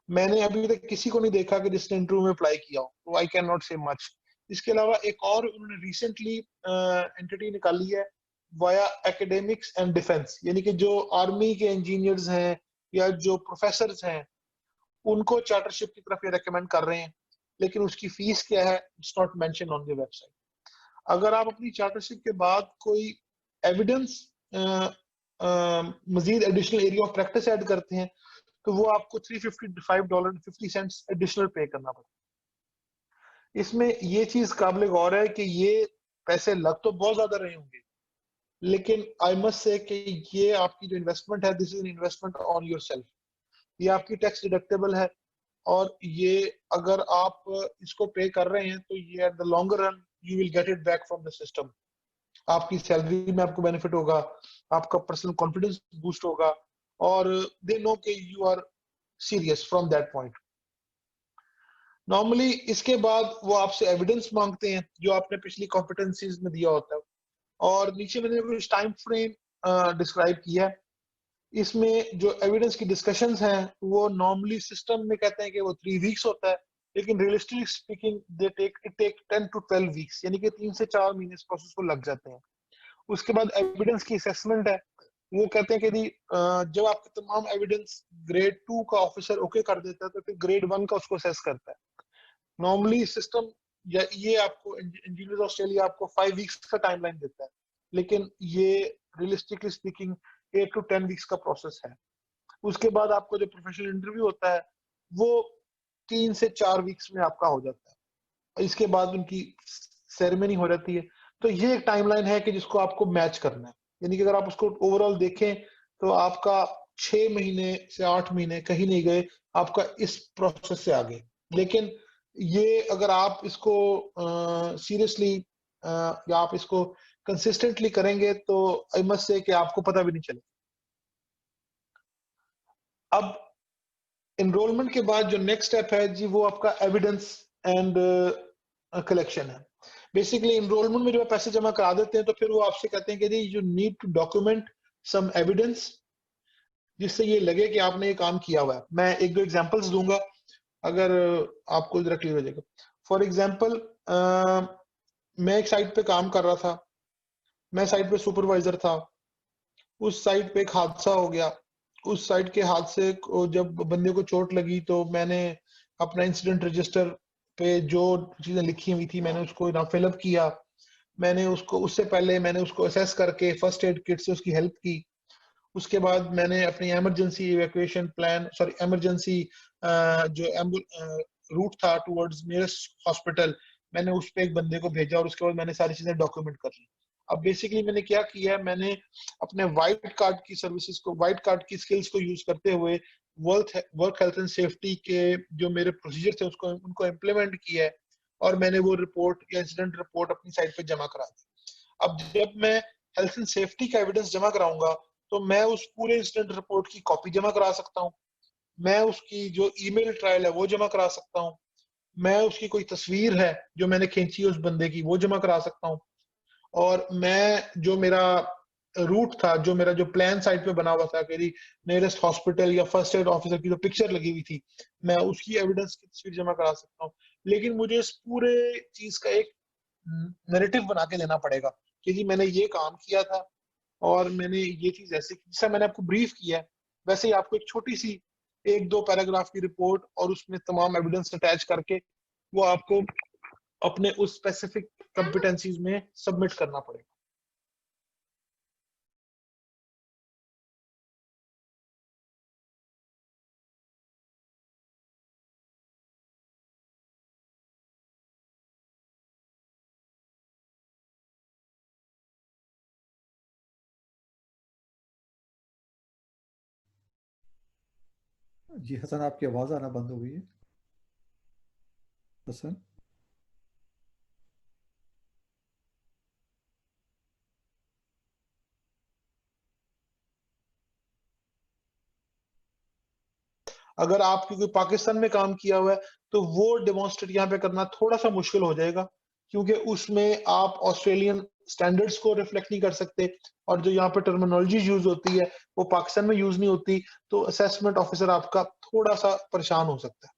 मैंने अभी तक किसी को नहीं देखा कि जिसने इंटरव्यू में अप्लाई किया हो, तो आई कैन नॉट से मच। इसके अलावा एक और उन्होंने रिसेंटली एंटिटी निकाली है, वाया एकेडमिक्स एंड डिफेंस, यानी कि जो आर्मी के इंजीनियर्स हैं या जो प्रोफेसर हैं, उनको चार्टरशिप की तरफ ये रेकमेंड कर रहे हैं। लेकिन उसकी फीस क्या है, it's not mention on the website. अगर आप अपनी चार्टरशिप के बाद कोई एविडेंस मजीद additional area of practice add करते हैं, तो वो आपको $355.50 एडिशनल पे करना पड़ता है। इसमें ये चीज काबिल गौर है कि ये पैसे लग तो बहुत ज्यादा रहे होंगे, लेकिन आई मस्ट से कि ये आपकी जो इन्वेस्टमेंट है, this is an investment on your self. ये आपकी टैक्स डिडक्टेबल है, और ये अगर आप इसको पे कर रहे हैं, तो ये at the longer run you will get it back from the system. आपकी सैलरी में आपको बेनिफिट होगा, आपका पर्सनल कॉन्फिडेंस बूस्ट होगा, और दे नो कि you are serious from that point. Normally इसके बाद वो आपसे एविडेंस मांगते हैं जो आपने पिछली कॉम्पिटेंसीज में दिया होता है, और नीचे मैंने कुछ टाइम फ्रेम डिस्क्राइब किया है। इसमें जो एविडेंस की डिस्कशंस हैं, वो नॉर्मली सिस्टम में कहते हैं कि वो 3 वीक्स होता है, लेकिन realistically speaking they take 10 to 12 weeks, यानी कि 3 से 4 महीने इस प्रोसेस को लग जाते हैं। उसके बाद एविडेंस की असेसमेंट है। वो कहते हैं कि जब आपके तमाम एविडेंस ग्रेड 2 का ऑफिसर ओके कर देता है, तो फिर ग्रेड 1 का उसको असेस करता है। नॉर्मली सिस्टम या ये आपको इंजीनियर्स ऑस्ट्रेलिया आपको 5 वीक्स का टाइमलाइन देता है, लेकिन ये रियलिस्टिकली स्पीकिंग 8 to 10 वीक्स का प्रोसेस है। उसके बाद आपको जो प्रोफेशनल इंटरव्यू होता है, वो 3 से 4 वीक्स में आपका हो जाता है। इसके बाद उनकी सेरेमनी हो जाती है। तो ये एक टाइमलाइन है कि जिसको आपको मैच करना है, यानी कि अगर आप उसको ओवरऑल देखें, तो आपका 6 महीने से 8 महीने कहीं नहीं गए आपका इस प्रोसेस से आगे। लेकिन ये अगर आप इसको सीरियसली या आप इसको कंसिस्टेंटली करेंगे तो आई मस्ट से कि आपको पता भी नहीं चले। अब एनरोलमेंट के बाद जो नेक्स्ट स्टेप है जी, वो आपका एविडेंस एंड कलेक्शन है। बेसिकली एनरोलमेंट में जब आप पैसे जमा करा देते हैं तो फिर वो आपसे कहते हैं कि जी you need to document some evidence जिससे ये लगे कि आपने ये काम किया हुआ है। मैं एक दो एग्जांपल्स दूंगा, अगर आपको जरा क्लियर हो जाएगा। फॉर एग्जांपल मैं एक साइट पे काम कर रहा था, मैं साइट पे सुपरवाइजर था, उस साइट पे एक हादसा हो गया। उस साइट के हादसे को जब बंदे को चोट लगी तो मैंने अपना इंसिडेंट रजिस्टर पे जो चीजें लिखी हुई थी मैंने उसको ना फिलअप किया। मैंने उसको उससे पहले मैंने उसको असेस करके फर्स्ट एड किट से उसकी हेल्प की। उसके बाद मैंने अपनी emergency evacuation plan, sorry emergency जो रूट था टुवर्ड्स नियरेस्ट हॉस्पिटल, मैंने उस पे एक बंदे को भेजा और उसके बाद मैंने सारी चीजें डॉक्यूमेंट कर ली। अब बेसिकली मैंने क्या किया है, मैंने अपने वाइट कार्ड की सर्विसेज को, वाइट कार्ड की स्किल्स को यूज करते हुए वर्क हेल्थ एंड सेफ्टी के जो मेरे प्रोसीजर थे उसको उनको इम्प्लीमेंट किया है और मैंने वो रिपोर्ट या इंसिडेंट रिपोर्ट अपनी साइट पे जमा करा दी। अब जब मैं हेल्थ एंड सेफ्टी का एविडेंस जमा कराऊंगा तो मैं उस पूरे इंसिडेंट रिपोर्ट की कॉपी जमा करा सकता हूँ, मैं उसकी जो ईमेल ट्रायल है वो जमा करा सकता हूँ, मैं उसकी कोई तस्वीर है जो मैंने खींची उस बंदे की वो जमा करा सकता हूँ, और मैं जो मेरा रूट था, जो मेरा जो प्लान साइट पे बना हुआ था कि नियरेस्ट हॉस्पिटल या फर्स्ट एड ऑफिसर की जो पिक्चर लगी हुई थी, मैं उसकी एविडेंस की तस्वीर जमा करा सकता हूँ। लेकिन मुझे इस पूरे चीज का एक नैरेटिव बना के देना पड़ेगा कि जी मैंने ये काम किया था और मैंने ये चीज ऐसे की, जैसा मैंने आपको ब्रीफ किया है वैसे ही आपको एक छोटी सी एक दो पैराग्राफ की रिपोर्ट और उसमें तमाम एविडेंस अटैच करके वो आपको अपने उस स्पेसिफिक कॉम्पिटेंसीज में सबमिट करना पड़ेगा। जी हसन, आपकी आवाज़ आना बंद हो गई है। हसन। अगर आपकी कोई पाकिस्तान में काम किया हुआ है तो वो डेमोन्स्ट्रेट यहाँ पे करना थोड़ा सा मुश्किल हो जाएगा, क्योंकि उसमें आप ऑस्ट्रेलियन स्टैंडर्ड्स को रिफ्लेक्ट नहीं कर सकते और जो यहाँ पे टर्मिनोलॉजी यूज होती है वो पाकिस्तान में यूज नहीं होती, तो असेसमेंट ऑफिसर आपका थोड़ा सा परेशान हो सकता है।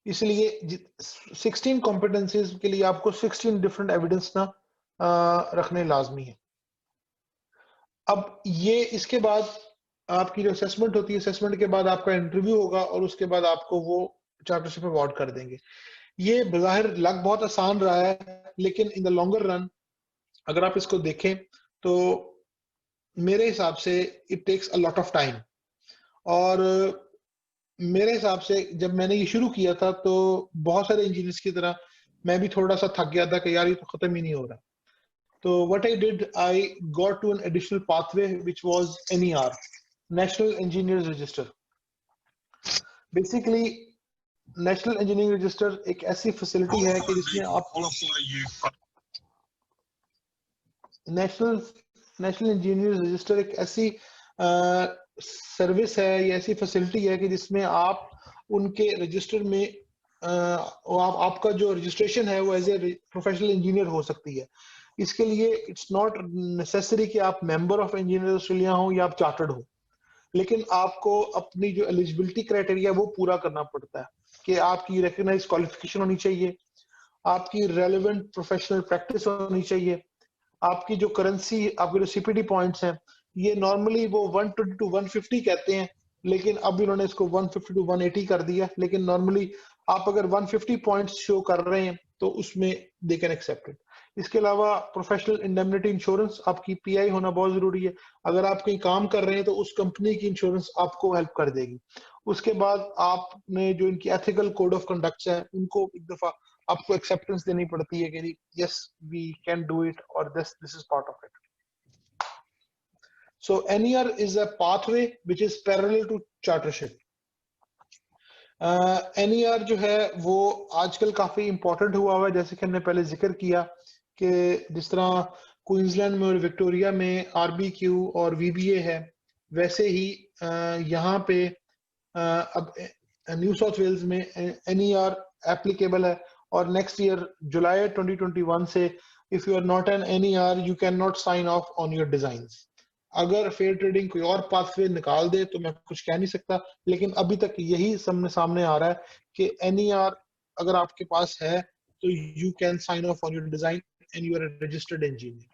इसलिए 16 कॉम्पिटेंसीज के लिए आपको 16 डिफरेंट एविडेंस ना रखने लाजमी है। अब ये इसके बाद आपकी जो असेसमेंट होती है, असेसमेंट के बाद आपका इंटरव्यू होगा और उसके बाद आपको वो चार्टरशिप अवार्ड कर देंगे। ये बज़ाहिर लग बहुत आसान रहा है, लेकिन इन द लॉन्गर रन अगर आप इसको देखें तो मेरे हिसाब से it takes a lot of time. और मेरे हिसाब से जब मैंने ये शुरू किया था तो बहुत सारे इंजीनियर्स की तरह मैं भी थोड़ा सा थक गया था कि यार ये तो खत्म ही नहीं हो रहा। So what I did, I got to an additional pathway which was NER, National Engineers Register. Basically, national engineering register एक ऐसी फैसिलिटी है कि जिसमें आप नेशनल नेशनल इंजीनियरिंग रजिस्टर एक ऐसी सर्विस है या ऐसी फैसिलिटी है कि जिसमें आप उनके रजिस्टर में आपका जो रजिस्ट्रेशन है वो एज ए प्रोफेशनल इंजीनियर हो सकती है। इसके लिए इट्स नॉट नेसेसरी कि आप मेंबर ऑफ इंजीनियर ऑस्ट्रेलिया हो या आप चार्टर्ड हो, लेकिन आपको अपनी जो एलिजिबिलिटी क्राइटेरिया वो पूरा करना पड़ता है कि आपकी रिकग्नाइज क्वालिफिकेशन होनी चाहिए, आपकी रेलेवेंट प्रोफेशनल प्रैक्टिस होनी चाहिए, आपकी जो करेंसी, आपके जो सीपीडी पॉइंट्स हैं, ये नॉर्मली वो 120 टू 150 कहते हैं, लेकिन अब इन्होंने इसको 150 टू 180 कर दिया। लेकिन नॉर्मली आप अगर 150 पॉइंट्स शो कर रहे हैं तो उसमें दे कैन एक्सेप्ट इट। इसके अलावा प्रोफेशनल इंडेमनिटी इंश्योरेंस, आपकी पीआई होना बहुत जरूरी है। अगर आप कहीं काम कर रहे हैं तो उस कंपनी की इंश्योरेंस आपको हेल्प कर देगी। उसके बाद आपने जो इनकी एथिकल कोड ऑफ कंडक्ट है उनको एक दफा आपको एक्सेप्टेंस देनी पड़ती है कि yes we can do it और this this is part of it. So NER is a pathway which is parallel to chartership. NER जो है वो आजकल काफी इंपॉर्टेंट हुआ हुआ है, जैसे कि हमने पहले जिक्र किया कि जिस तरह क्वींसलैंड में और विक्टोरिया में RBQ और VBA है, वैसे ही यहाँ पे अब न्यू साउथ वेल्स में NER एप्लीकेबल है, और नेक्स्ट ईयर जुलाई 2021 से if you are not an NER you can not sign off on your designs. अगर फेयर ट्रेडिंग कोई और पाथवे निकाल दे तो मैं कुछ कह नहीं सकता, लेकिन अभी तक यही सामने आ रहा है कि NER अगर आपके पास है तो you can sign off on your design and you are a registered engineer.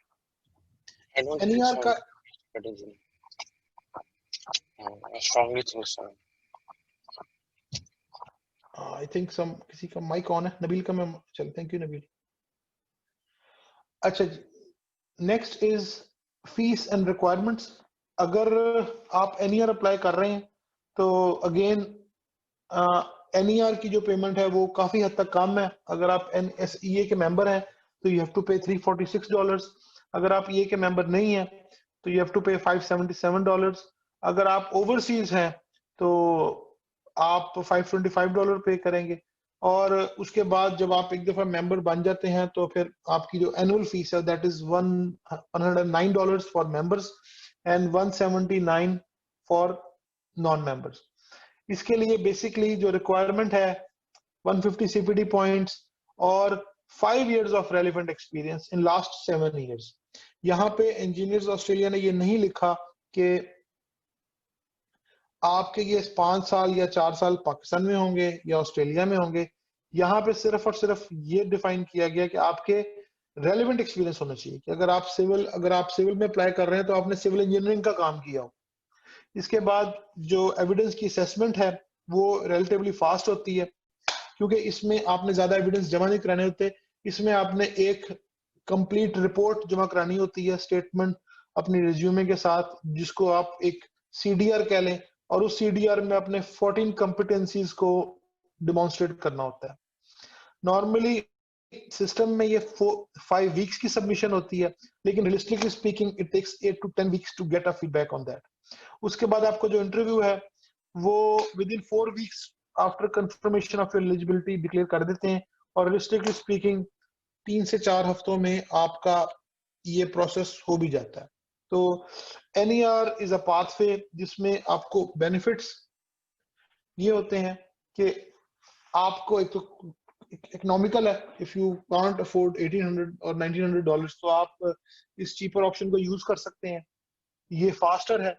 NER का I strongly think so. I think किसी का माइक ऑन है, नबील का। मैं चल, थैंक यू नबील। अच्छा जी, next is fees and requirements. अगर आप NER अप्लाई कर रहे हैं तो अगेन NER की जो पेमेंट है वो काफी हद तक कम है। अगर आप NSEA के मेंबर हैं तो यू हैव टू पे $346। अगर आप EA के मेंबर नहीं है तो यू हैव टू पे $577। अगर आप ओवरसीज हैं तो आप $525 पे करेंगे, और उसके बाद जब आप एक दफा मेंबर बन जाते हैं तो फिर आपकी जो एनुअल फीस है that is $109 for members and $179 for non members. इसके लिए बेसिकली जो रिक्वायरमेंट है 150 CPD पॉइंट्स और 5 years of relevant experience in last 7 years। यहाँ पे इंजीनियर्स ऑस्ट्रेलिया ने ये नहीं लिखा कि आपके ये 5 साल या 4 साल पाकिस्तान में होंगे या ऑस्ट्रेलिया में होंगे। यहाँ पे सिर्फ और सिर्फ ये डिफाइन किया गया कि आपके रेलेवेंट एक्सपीरियंस होना चाहिए कि अगर आप सिविल में अप्लाई कर रहे हैं तो आपने सिविल इंजीनियरिंग का काम किया हो। इसके बाद जो एविडेंस की असेसमेंट है वो रिलेटिवली फास्ट होती है, क्योंकि इसमें आपने ज्यादा एविडेंस जमा नहीं कराने होते। इसमें आपने एक कंप्लीट रिपोर्ट जमा करानी होती है, स्टेटमेंट अपनी रिज्यूमे के साथ, जिसको आप एक CDR कह लें, और उस CDR में अपने 14 कॉम्पिटेंसीज को डिमॉन्स्ट्रेट करना होता है। नॉर्मली सिस्टम में ये 5 वीक्स की सबमिशन होती है, लेकिन realistically speaking it takes 8 to 10 weeks to get a feedback on that. उसके बाद आपको जो इंटरव्यू है वो within 4 weeks after confirmation of eligibility declare कर देते हैं, और रियलिस्टिकली स्पीकिंग 3 से 4 हफ्तों में आपका ये प्रोसेस हो भी जाता है। तो NER इज अ पाथवे जिसमें आपको बेनिफिट्स ये होते हैं कि आपको एक तो इकोनॉमिकल है, इफ यू कांट अफोर्ड $1,800 और $1,900 तो आप इस चीपर ऑप्शन को यूज कर सकते हैं। ये फास्टर है,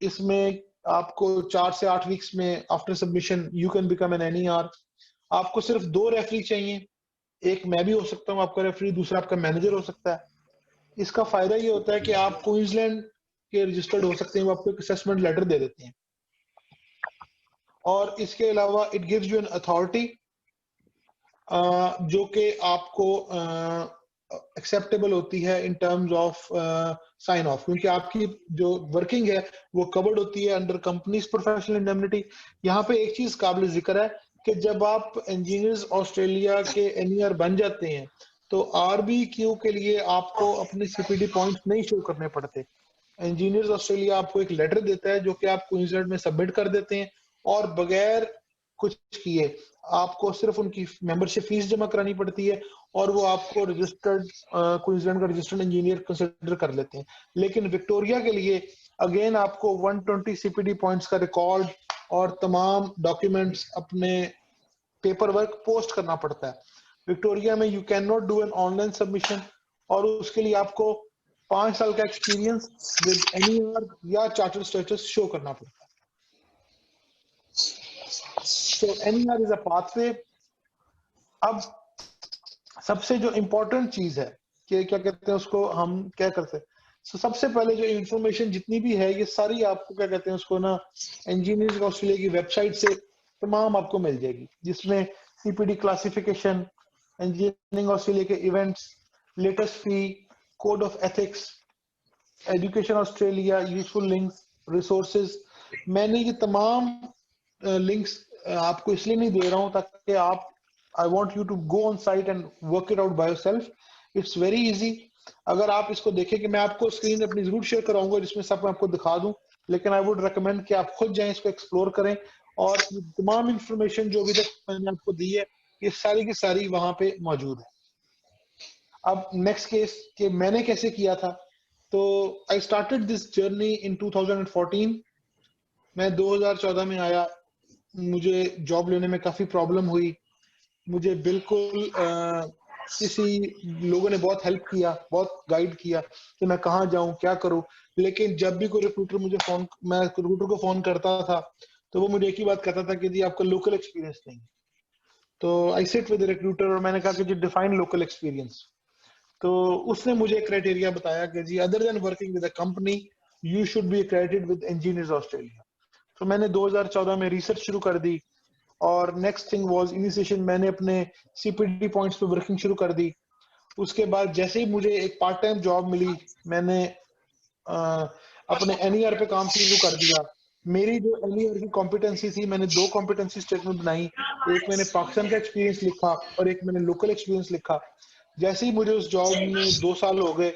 इसमें आपको 4 से 8 वीक्स में after submission you can become an NER। आपको सिर्फ 2 रेफरी चाहिए, एक मैं भी हो सकता हूँ आपका रेफरी, दूसरा आपका मैनेजर हो सकता है। इसका फायदा ये होता है कि आप क्वींसलैंड के रजिस्टर्ड हो सकते हैं, वो आपको एक असेसमेंट लेटर दे देते हैं, और इसके अलावा it gives you an authority जो कि आपको एक्सेप्टेबल होती है in terms of sine of, क्योंकि आपकी जो वर्किंग है वो कवर्ड होती है अंडर कंपनीज प्रोफेशनल इंडेमनिटी। यहाँ पे एक चीज काबिल जिक्र है कि जब आप इंजीनियर्स ऑस्ट्रेलिया के NER बन जाते हैं तो RBQ के लिए आपको अपने CPD पॉइंट्स नहीं शो करने पड़ते। इंजीनियर्स ऑस्ट्रेलिया आपको एक लेटर देता है जो कि आप क्वींसलैंड में सबमिट कर देते हैं, और बगैर कुछ किए आपको सिर्फ उनकी मेंबरशिप फीस जमा करानी पड़ती है, और वो आपको रजिस्टर्ड क्वींसलैंड का रजिस्टर्ड इंजीनियर कंसिडर कर लेते हैं। लेकिन विक्टोरिया के लिए अगेन आपको 120 CPD पॉइंट्स का रिकॉर्ड और तमाम डॉक्यूमेंट्स अपने पेपर वर्क पोस्ट करना पड़ता है। विक्टोरिया में you can not do an online submission, और उसके लिए आपको 5 साल का एक्सपीरियंस विद NER या चार्टर स्टेटस शो करना पड़ता है। So NER is a pathway। अब सबसे जो इंपॉर्टेंट चीज है कि क्या कहते हैं उसको, हम क्या करते हैं, सबसे पहले जो इंफॉर्मेशन जितनी भी है ये सारी आपको क्या कहते हैं उसको ना इंजीनियर्स ऑस्ट्रेलिया की वेबसाइट से तमाम आपको मिल जाएगी, जिसमें CPD क्लासिफिकेशन, इंजीनियरिंग ऑस्ट्रेलिया के events, latest fee, code of ethics, education Australia, useful links, resources. मैंने ये तमाम लिंक्स आपको इसलिए नहीं दे रहा हूं ताकि आप, I want you to go on site and work it out by yourself. It's very easy. अगर आप इसको देखें कि मैं आपको स्क्रीन अपनी जरूर शेयर कराऊंगा जिसमें सब मैं आपको दिखा दूं, लेकिन आई वुड रिकमेंड कि आप खुद जाएं, इसको एक्सप्लोर करें और ये तमाम इंफॉर्मेशन जो अभी तक मैंने आपको दी है ये सारी की सारी वहां पे मौजूद है। अब नेक्स्ट केस कि मैंने कैसे किया था, तो I started this journey in 2014। मैं 2014 में आया, मुझे जॉब लेने में काफी प्रॉब्लम हुई, मुझे बिल्कुल किसी लोगों ने बहुत हेल्प किया, बहुत गाइड किया कि मैं कहाँ जाऊं, क्या करूं। लेकिन जब भी कोई रिक्रूटर मैं रिक्रूटर को फोन करता था तो वो मुझे एक ही बात कहता था कि जी आपका लोकल एक्सपीरियंस नहीं। तो आई सिट विद रिक्रूटर और मैंने कहा कि जी डिफाइन लोकल एक्सपीरियंस। तो उसने मुझे क्राइटेरिया बताया कि जी other than working with a company you should be accredited with engineers Australia. तो मैंने 2014 में रिसर्च शुरू कर दी और नेक्स्ट थिंग वाज इनिशिएशन, मैंने अपने सीपीडी पॉइंट्स पे वर्किंग शुरू कर दी। उसके बाद जैसे ही मुझे एक पार्ट टाइम जॉब मिली, मैंने अपने एनईआर पे काम शुरू कर दिया। मेरी जो एनईआर की कॉम्पिटेंसी थी, मैंने 2 कॉम्पिटेंसी स्टेटमेंट बनाई, एक मैंने पाकिस्तान का एक्सपीरियंस लिखा और एक मैंने लोकल एक्सपीरियंस लिखा। जैसे ही मुझे उस जॉब में 2 साल हो गए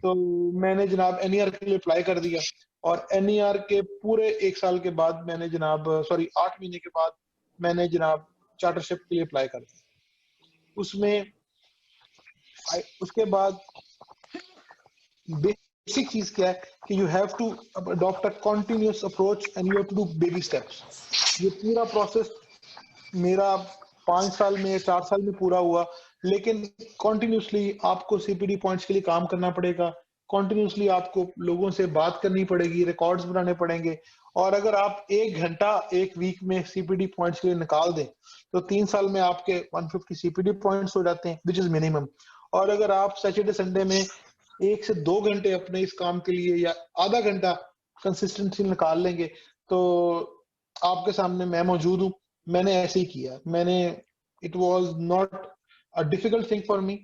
तो मैंने जनाब एनईआर के लिए अप्लाई कर दिया और एनईआर के पूरे 1 साल के बाद मैंने जनाब 8 महीने के बाद मैंने जनाब चार्टरशिप के लिए अप्लाई कर दिया। उसमें उसके बाद बेसिक चीज क्या है कि you have to adopt a continuous approach and you have to do baby steps. ये पूरा प्रोसेस मेरा 5 साल में 4 साल में पूरा हुआ, लेकिन कॉन्टिन्यूसली आपको सीपीडी पॉइंट्स के लिए काम करना पड़ेगा, कॉन्टिन्यूसली आपको लोगों से बात करनी पड़ेगी, रिकॉर्ड्स बनाने पड़ेंगे। और अगर आप 1 घंटा 1 वीक में सीपीडी पॉइंट्स के लिए निकाल दें तो 3 साल में आपके 150 सीपीडी पॉइंट्स हो जाते हैं, विच इज मिनिमम। और अगर आप सैटरडे संडे में 1 से 2 घंटे अपने इस काम के लिए या आधा घंटा कंसिस्टेंसी निकाल लेंगे तो आपके सामने मैं मौजूद हूँ। मैंने ऐसे ही किया, it was not a difficult thing for me.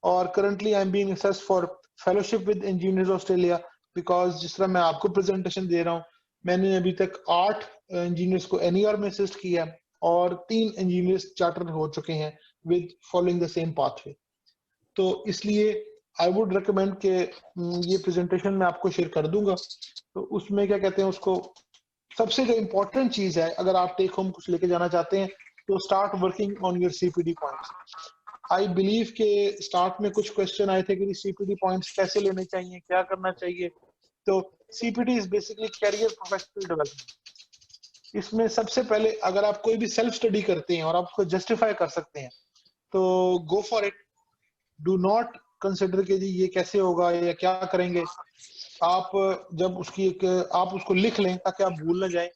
और currently I am being assessed for fellowship with engineers Australia, because जिस तरह मैं आपको प्रेजेंटेशन दे रहा हूँ, मैंने अभी तक 8 इंजीनियर्स को एनईआर में असिस्ट किया और 3 इंजीनियर्स चार्टर हो चुके हैं with following the same pathway. तो इसलिए आई वुड रिकमेंड कि ये प्रेजेंटेशन मैं आपको शेयर कर दूंगा। तो उसमें क्या कहते हैं उसको, सबसे जो इम्पोर्टेंट चीज है अगर आप टेक होम कुछ लेके जाना चाहते हैं तो start working on your CPD points. I believe के स्टार्ट में कुछ क्वेश्चन आए थे कि सीपीडी पॉइंट्स कैसे लेने चाहिए, क्या करना चाहिए। तो CPD is basically career professional development. इसमें सबसे पहले अगर आप कोई भी सेल्फ स्टडी करते हैं और आप उसको जस्टिफाई कर सकते हैं तो go for it. Do not consider के जी ये कैसे होगा या क्या करेंगे। आप जब आप उसको लिख लें ताकि आप भूल ना जाएं।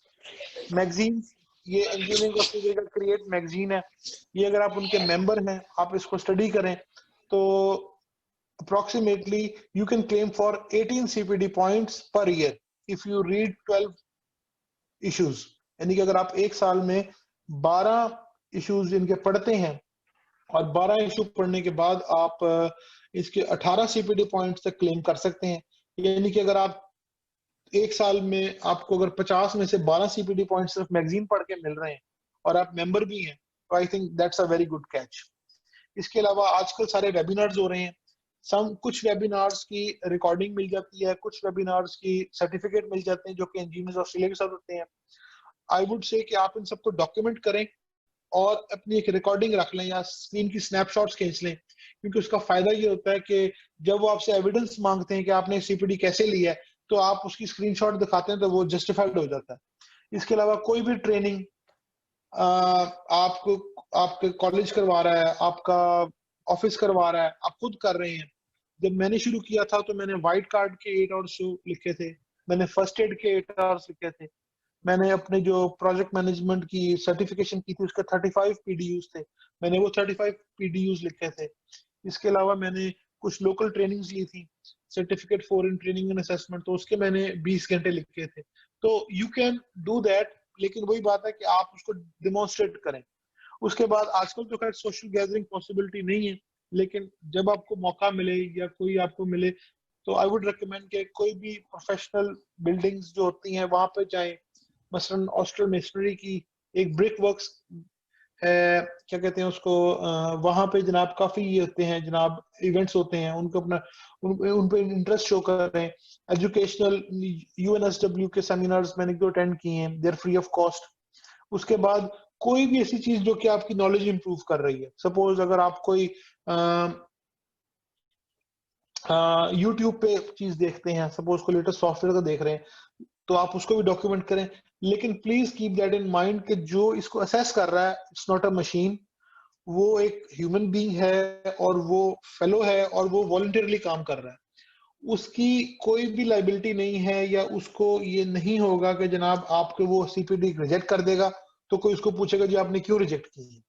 मैगजीन, ये इंजीनियरिंग ऑस्ट्रेलिया का क्रिएट मैगजीन है, ये अगर आप उनके मेंबर हैं, आप इसको स्टडी करें तो approximately you can claim for 18 CPD points per year if you read 12 issues. यानी कि अगर आप 1 साल में 12 इश्यूज इनके पढ़ते हैं और 12 इशू पढ़ने के बाद आप इसके 18 सीपीडी पॉइंट्स तक क्लेम कर सकते हैं। यानी कि अगर आप 1 साल में आपको अगर 50 में से 12 सीपीडी पॉइंट सिर्फ मैगजीन पढ़ के मिल रहे हैं और आप मेंबर भी हैं तो I think that's a very good catch. इसके अलावा आजकल सारे वेबिनार्स हो रहे हैं। कुछ वेबिनार्स की रिकॉर्डिंग मिल जाती है, कुछ वेबिनार्स की सर्टिफिकेट मिल जाते हैं जो कि इंजीनियर्स ऑस्ट्रेलिया के साथ होते हैं। आई वुड से कि आप इन सबको डॉक्यूमेंट करें और अपनी एक रिकॉर्डिंग रख लें या स्क्रीन की स्नैपशॉट्स खींच लें, क्योंकि उसका फायदा ये होता है कि जब वो आपसे एविडेंस मांगते हैं कि आपने सीपीडी कैसे लिया है तो आप उसकी स्क्रीनशॉट दिखाते हैं तो वो जस्टिफाइड हो जाता है। इसके अलावा कोई भी ट्रेनिंग आपको आपके कॉलेज करवा रहा है, आपका ऑफिस करवा रहा है, आप खुद कर रहे हैं। जब मैंने शुरू किया था तो मैंने व्हाइट कार्ड के 8 आवर्स लिखे थे, मैंने फर्स्ट एड के 8 आवर्स लिखे थे, मैंने अपने जो प्रोजेक्ट मैनेजमेंट की सर्टिफिकेशन की थी उसके 35 पीडीयूज थे, मैंने वो 35 पीडीयूज लिखे थे। इसके अलावा मैंने कुछ लोकल ट्रेनिंग्स ली थी, certificate for in training and assessment, तो उसके मैंने 20 घंटे लिखे थे। तो यू कैन डू दैट, लेकिन वही बात है कि आप उसको डिमॉन्स्ट्रेट करें। उसके बाद आजकल तो खैर सोशल गैदरिंग पॉसिबिलिटी नहीं है, लेकिन जब आपको मौका मिले या कोई आपको मिले तो आई वुड रिकमेंड कि कोई भी प्रोफेशनल बिल्डिंग्स जो होती हैं वहां पे जाएं। मसलन ऑस्ट्रल मेसनरी की एक ब्रिक वर्क्स क्या कहते हैं उसको, वहां पे जनाब काफी ये होते हैं जनाब, इवेंट्स होते हैं, उनको अपना उन पे इंटरेस्ट शो कर रहे हैं। एजुकेशनल यूएनएसडब्ल्यू के सेमिनार्स मैंने जो अटेंड किए हैं, they are free of cost. उसके बाद कोई भी ऐसी चीज जो कि आपकी नॉलेज इंप्रूव कर रही है, सपोज अगर आप कोई यूट्यूब पे चीज देखते हैं, सपोज कोई लेटेस्ट सॉफ्टवेयर का देख रहे हैं, तो आप उसको भी डॉक्यूमेंट करें। लेकिन please keep that in mind कि जो इसको असेस कर रहा है, इट्स नॉट अ मशीन, वो एक ह्यूमन बीइंग है और वो फेलो है और वो वॉलंटियरली काम कर रहा है। उसकी कोई भी लाइबिलिटी नहीं है, या उसको ये नहीं होगा कि जनाब आपके वो सीपीडी रिजेक्ट कर देगा तो कोई उसको पूछेगा जी आपने क्यों रिजेक्ट की है।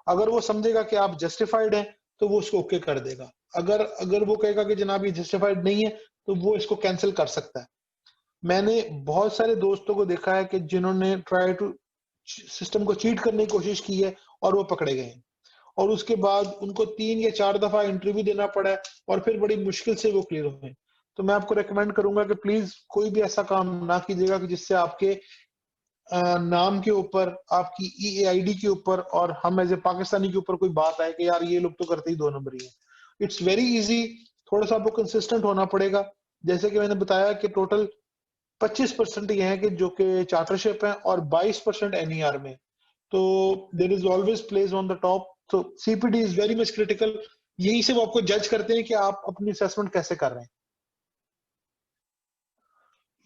अगर वो समझेगा कि आप जस्टिफाइड हैं तो वो उसको ओके कर देगा। अगर अगर वो कहेगा कि जनाब ये जस्टिफाइड नहीं है तो वो इसको कैंसिल कर सकता है। मैंने बहुत सारे दोस्तों को देखा है कि जिन्होंने ट्राई टू सिस्टम को चीट करने की कोशिश की है और वो पकड़े गए हैं, और उसके बाद उनको 3 या 4 दफा इंटरव्यू देना पड़ा है और फिर बड़ी मुश्किल से वो क्लियर हुए। तो मैं आपको रेकमेंड करूंगा कि प्लीज कोई भी ऐसा काम ना कीजिएगा कि जिससे आपके नाम के ऊपर, आपकी ईएआईडी के ऊपर और हम एज ए पाकिस्तानी के ऊपर कोई बात आए कि यार ये लोग तो करते ही 2 नंबर ही है। इट्स वेरी इजी, थोड़ा सा आपको कंसिस्टेंट होना पड़ेगा। जैसे कि मैंने बताया कि टोटल 25% ये है कि जो कि चार्टरशिप है और 22% एनईआर में। तो there is always place on the top. तो CPD is very much critical. यही से वो आपको जज करते हैं कि आप अपनी असेसमेंट कैसे कर रहे हैं।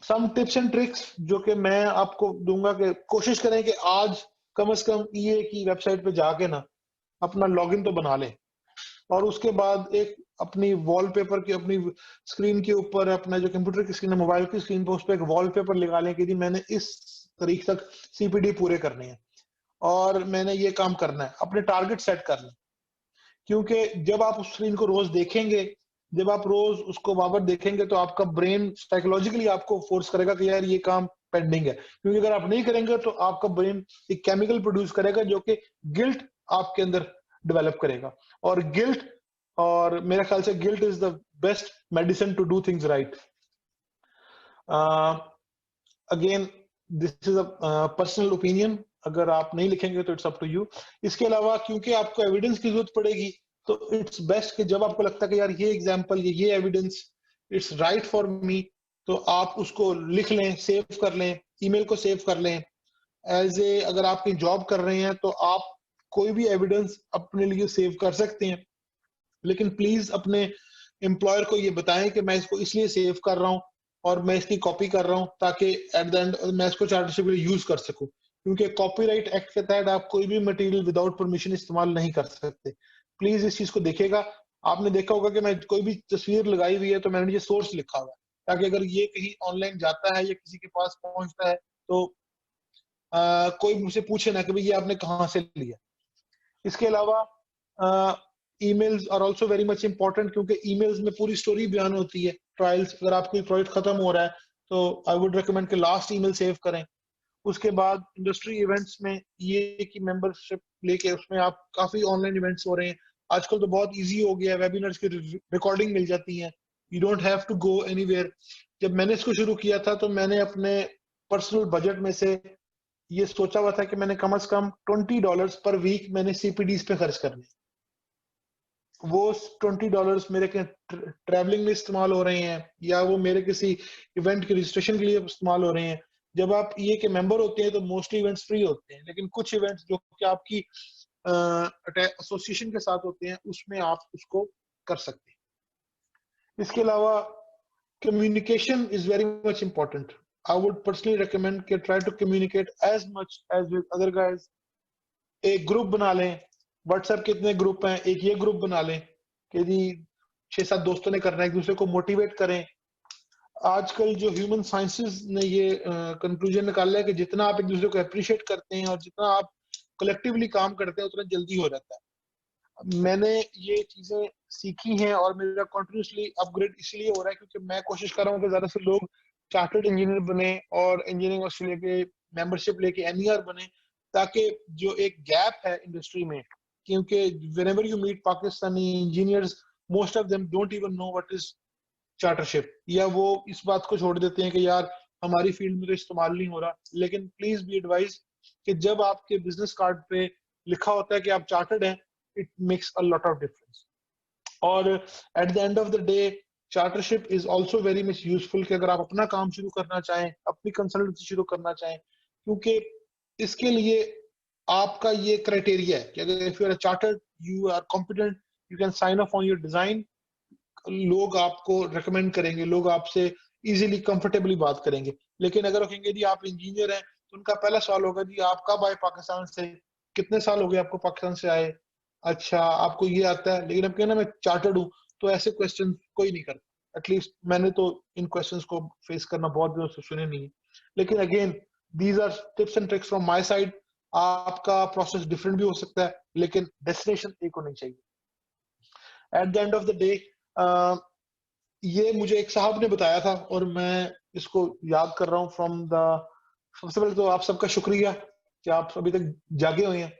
सम टिप्स एंड ट्रिक्स जो कि मैं आपको दूंगा कि कोशिश करें कि आज कम से कम ईए की वेबसाइट पे जाके ना अपना लॉगिन तो बना लें, और उसके बाद एक अपनी वॉलपेपर की, अपनी स्क्रीन के ऊपर, अपना जो कंप्यूटर की स्क्रीन है, मोबाइल की स्क्रीन पर, उस पर एक वॉलपेपर लगा लें कि जी मैंने इस तारीख तक सीपीडी पूरे करने हैं और मैंने ये काम करना है। अपने टारगेट सेट कर लें, क्योंकि जब आप उस स्क्रीन को रोज देखेंगे, जब आप रोज उसको वापस देखेंगे तो आपका ब्रेन साइकोलॉजिकली आपको फोर्स करेगा कि यार ये काम पेंडिंग है। क्योंकि अगर आप नहीं करेंगे तो आपका ब्रेन एक केमिकल प्रोड्यूस करेगा जो कि गिल्ट आपके अंदर डेवलप करेगा, और गिल्ट, और मेरे ख्याल से guilt is the best medicine to do things right. Again this is a personal opinion, अगर आप नहीं लिखेंगे तो इट्स अप टू यू। इसके अलावा क्योंकि आपको एविडेंस की जरूरत पड़ेगी, तो इट्स बेस्ट कि जब आपको लगता है कि यार ये एग्जांपल, ये evidence it's right for me, तो आप उसको लिख लें, सेव कर लें, ईमेल को सेव कर लें। एज ए अगर आप कहीं जॉब कर रहे हैं तो आप कोई भी एविडेंस अपने लिए सेव कर सकते हैं, लेकिन प्लीज अपने एम्प्लॉयर को ये बताएं कि मैं इसको इसलिए सेव कर रहा हूँ और मैं इसकी कॉपी कर रहा हूँ ताकि एट द एंड मैं इसको चार्टरशिप के लिए यूज कर सकूं। क्योंकि कॉपीराइट एक्ट के तहत आप कोई भी मटेरियल विदाउट परमिशन इस्तेमाल नहीं कर सकते। प्लीज इस चीज को देखिएगा। आपने देखा होगा कि मैं कोई भी तस्वीर लगाई हुई है तो मैंने ये सोर्स लिखा हुआ है, ताकि अगर ये कहीं ऑनलाइन जाता है या किसी के पास पहुंचता है तो कोई मुझसे पूछे ना कि भाई ये आपने कहाँ से लिया। इसके अलावा emails are also very much important, क्योंकि ईमेल्स में पूरी स्टोरी बयान होती है। ट्रायल्स, अगर आपकी प्रोजेक्ट खत्म हो रहा है तो आई वुड रिकमेंड कि लास्ट ईमेल सेव करें। उसके बाद इंडस्ट्री इवेंट्स में ये की मेंबरशिप लेके, उसमें आप काफी ऑनलाइन इवेंट्स हो रहे हैं आजकल, तो बहुत इजी हो गया है, वेबिनार्स की रिकॉर्डिंग मिल जाती है, you don't have to go anywhere. जब मैंने इसको शुरू किया था तो मैंने अपने पर्सनल बजट में से ये सोचा हुआ था कि मैंने कम से कम $20 पर वीक मैंने सीपीडीज पे खर्च करने। वो $20 मेरे के ट्रैवलिंग में इस्तेमाल हो रहे हैं, या वो मेरे किसी इवेंट के रजिस्ट्रेशन के लिए इस्तेमाल हो रहे हैं। जब आप ये के मेंबर होते हैं तो मोस्टली इवेंट्स फ्री होते हैं, लेकिन कुछ इवेंट्स जो कि आपकी एसोसिएशन के साथ होते हैं उसमें आप उसको कर सकते हैं। इसके अलावा communication is very much important. I would personally recommend कि try to communicate as much as with other guys. एक ग्रुप बना लें, व्हाट्सएप के इतने ग्रुप हैं, एक ये ग्रुप बना लें कि जी 6-7 दोस्तों ने करना है, एक दूसरे को मोटिवेट करें। आजकल जो ह्यूमन साइंसेज ने ये कंक्लूजन निकाला है कि जितना आप एक दूसरे को अप्रिशिएट करते हैं और जितना आप कलेक्टिवली काम करते हैं उतना जल्दी हो जाता है। मैंने ये चीजें सीखी हैं और मेरा कॉन्टिन्यूसली अपग्रेड इसलिए हो रहा है क्योंकि मैं कोशिश कर रहा हूँ कि ज्यादा से लोग चार्टर्ड इंजीनियर बने और इंजीनियरिंग ऑस्ट्रेलिया के मेंबरशिप लेके एनईआर बने, ताकि जो एक गैप है इंडस्ट्री में, क्योंकि whenever you meet Pakistani engineers, most of them don't even know what is chartership, या वो इस बात को छोड़ देते हैं कि यार हमारी फील्ड में तो इस्तेमाल नहीं हो रहा। लेकिन प्लीज बी एडवाइज कि जब आपके बिजनेस कार्ड पे लिखा होता है कि आप चार्टर्ड हैं, it makes a lot of difference. और at the end of the day chartership is also very much useful कि अगर आप अपना काम शुरू करना चाहें, अपनी कंसल्टेंसी शुरू करना चाहें, क्योंकि इसके लिए आपका ये क्राइटेरिया है कि अगर if you are chartered, you are competent, you can sign off on your design, लोग आपको रेकमेंड करेंगे, लोग आपसे इजीली कंफर्टेबली बात करेंगे। लेकिन अगर वो कहेंगे जी आप इंजीनियर हैं, तो उनका पहला सवाल होगा जी आप कब आए पाकिस्तान से, कितने साल हो गए आपको पाकिस्तान से आए, अच्छा आपको ये आता है। लेकिन अब कहना मैं चार्टर्ड हूँ, तो ऐसे क्वेश्चन कोई नहीं करता। एटलीस्ट मैंने तो इन क्वेश्चंस को फेस करना बहुत दिनों से सुने नहीं है। लेकिन again these are tips and tricks from my side. आपका प्रोसेस डिफरेंट भी हो सकता है, लेकिन डेस्टिनेशन एक होनी चाहिए। At the end of the day ये मुझे एक साहब ने बताया था और मैं इसको याद कर रहा हूँ फ्रॉम द। सबसे पहले तो आप सबका शुक्रिया कि आप अभी तक जागे हुए हैं।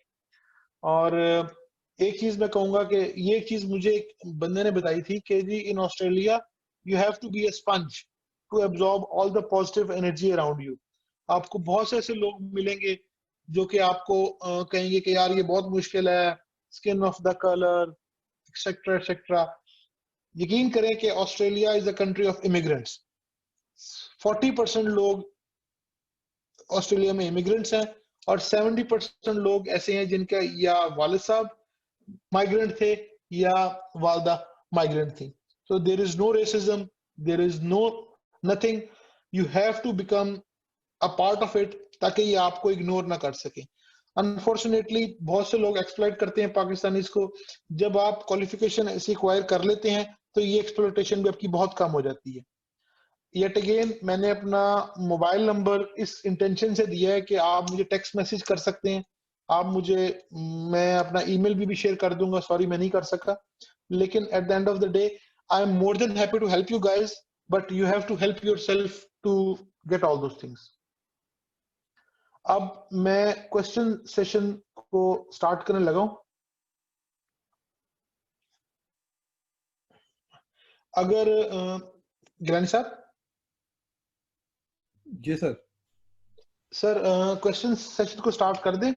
और एक चीज मैं कहूंगा कि ये चीज मुझे एक बंदे ने बताई थी कि जी in Australia you have to be a sponge to absorb all the positive energy around you. आपको बहुत से ऐसे लोग मिलेंगे जो कि आपको कहेंगे कि यार ये बहुत मुश्किल है, skin of the colour etcetera etcetera. यकीन करें कि Australia is a country of immigrants. 40% लोग ऑस्ट्रेलिया में इमिग्रेंट्स हैं और 70% लोग ऐसे हैं जिनका या वालिद साहब माइग्रेंट थे या वालदा माइग्रेंट थी। So there is no racism, there is no nothing. You have to become a part of it ताकि ये आपको इग्नोर ना कर सके। अनफॉर्चुनेटली बहुत से लोग एक्सप्लॉइट करते हैं पाकिस्तानीज को। जब आप क्वालिफिकेशन ऐसी एक्वायर कर लेते हैं तो ये एक्सप्लॉइटेशन भी आपकी बहुत कम हो जाती है। येट अगेन मैंने अपना मोबाइल नंबर इस इंटेंशन से दिया है कि आप मुझे टेक्स्ट मैसेज कर सकते हैं, आप मुझे, मैं अपना ईमेल भी शेयर कर दूंगा। सॉरी मैं नहीं कर सका, लेकिन at the end of the day I am more than happy to help you guys, but you have to help yourself to get all those things. अब मैं क्वेश्चन सेशन को स्टार्ट करने लगा हूं। अगर गिलानी साहब। जी सर। सर क्वेश्चन सेशन को स्टार्ट कर दें।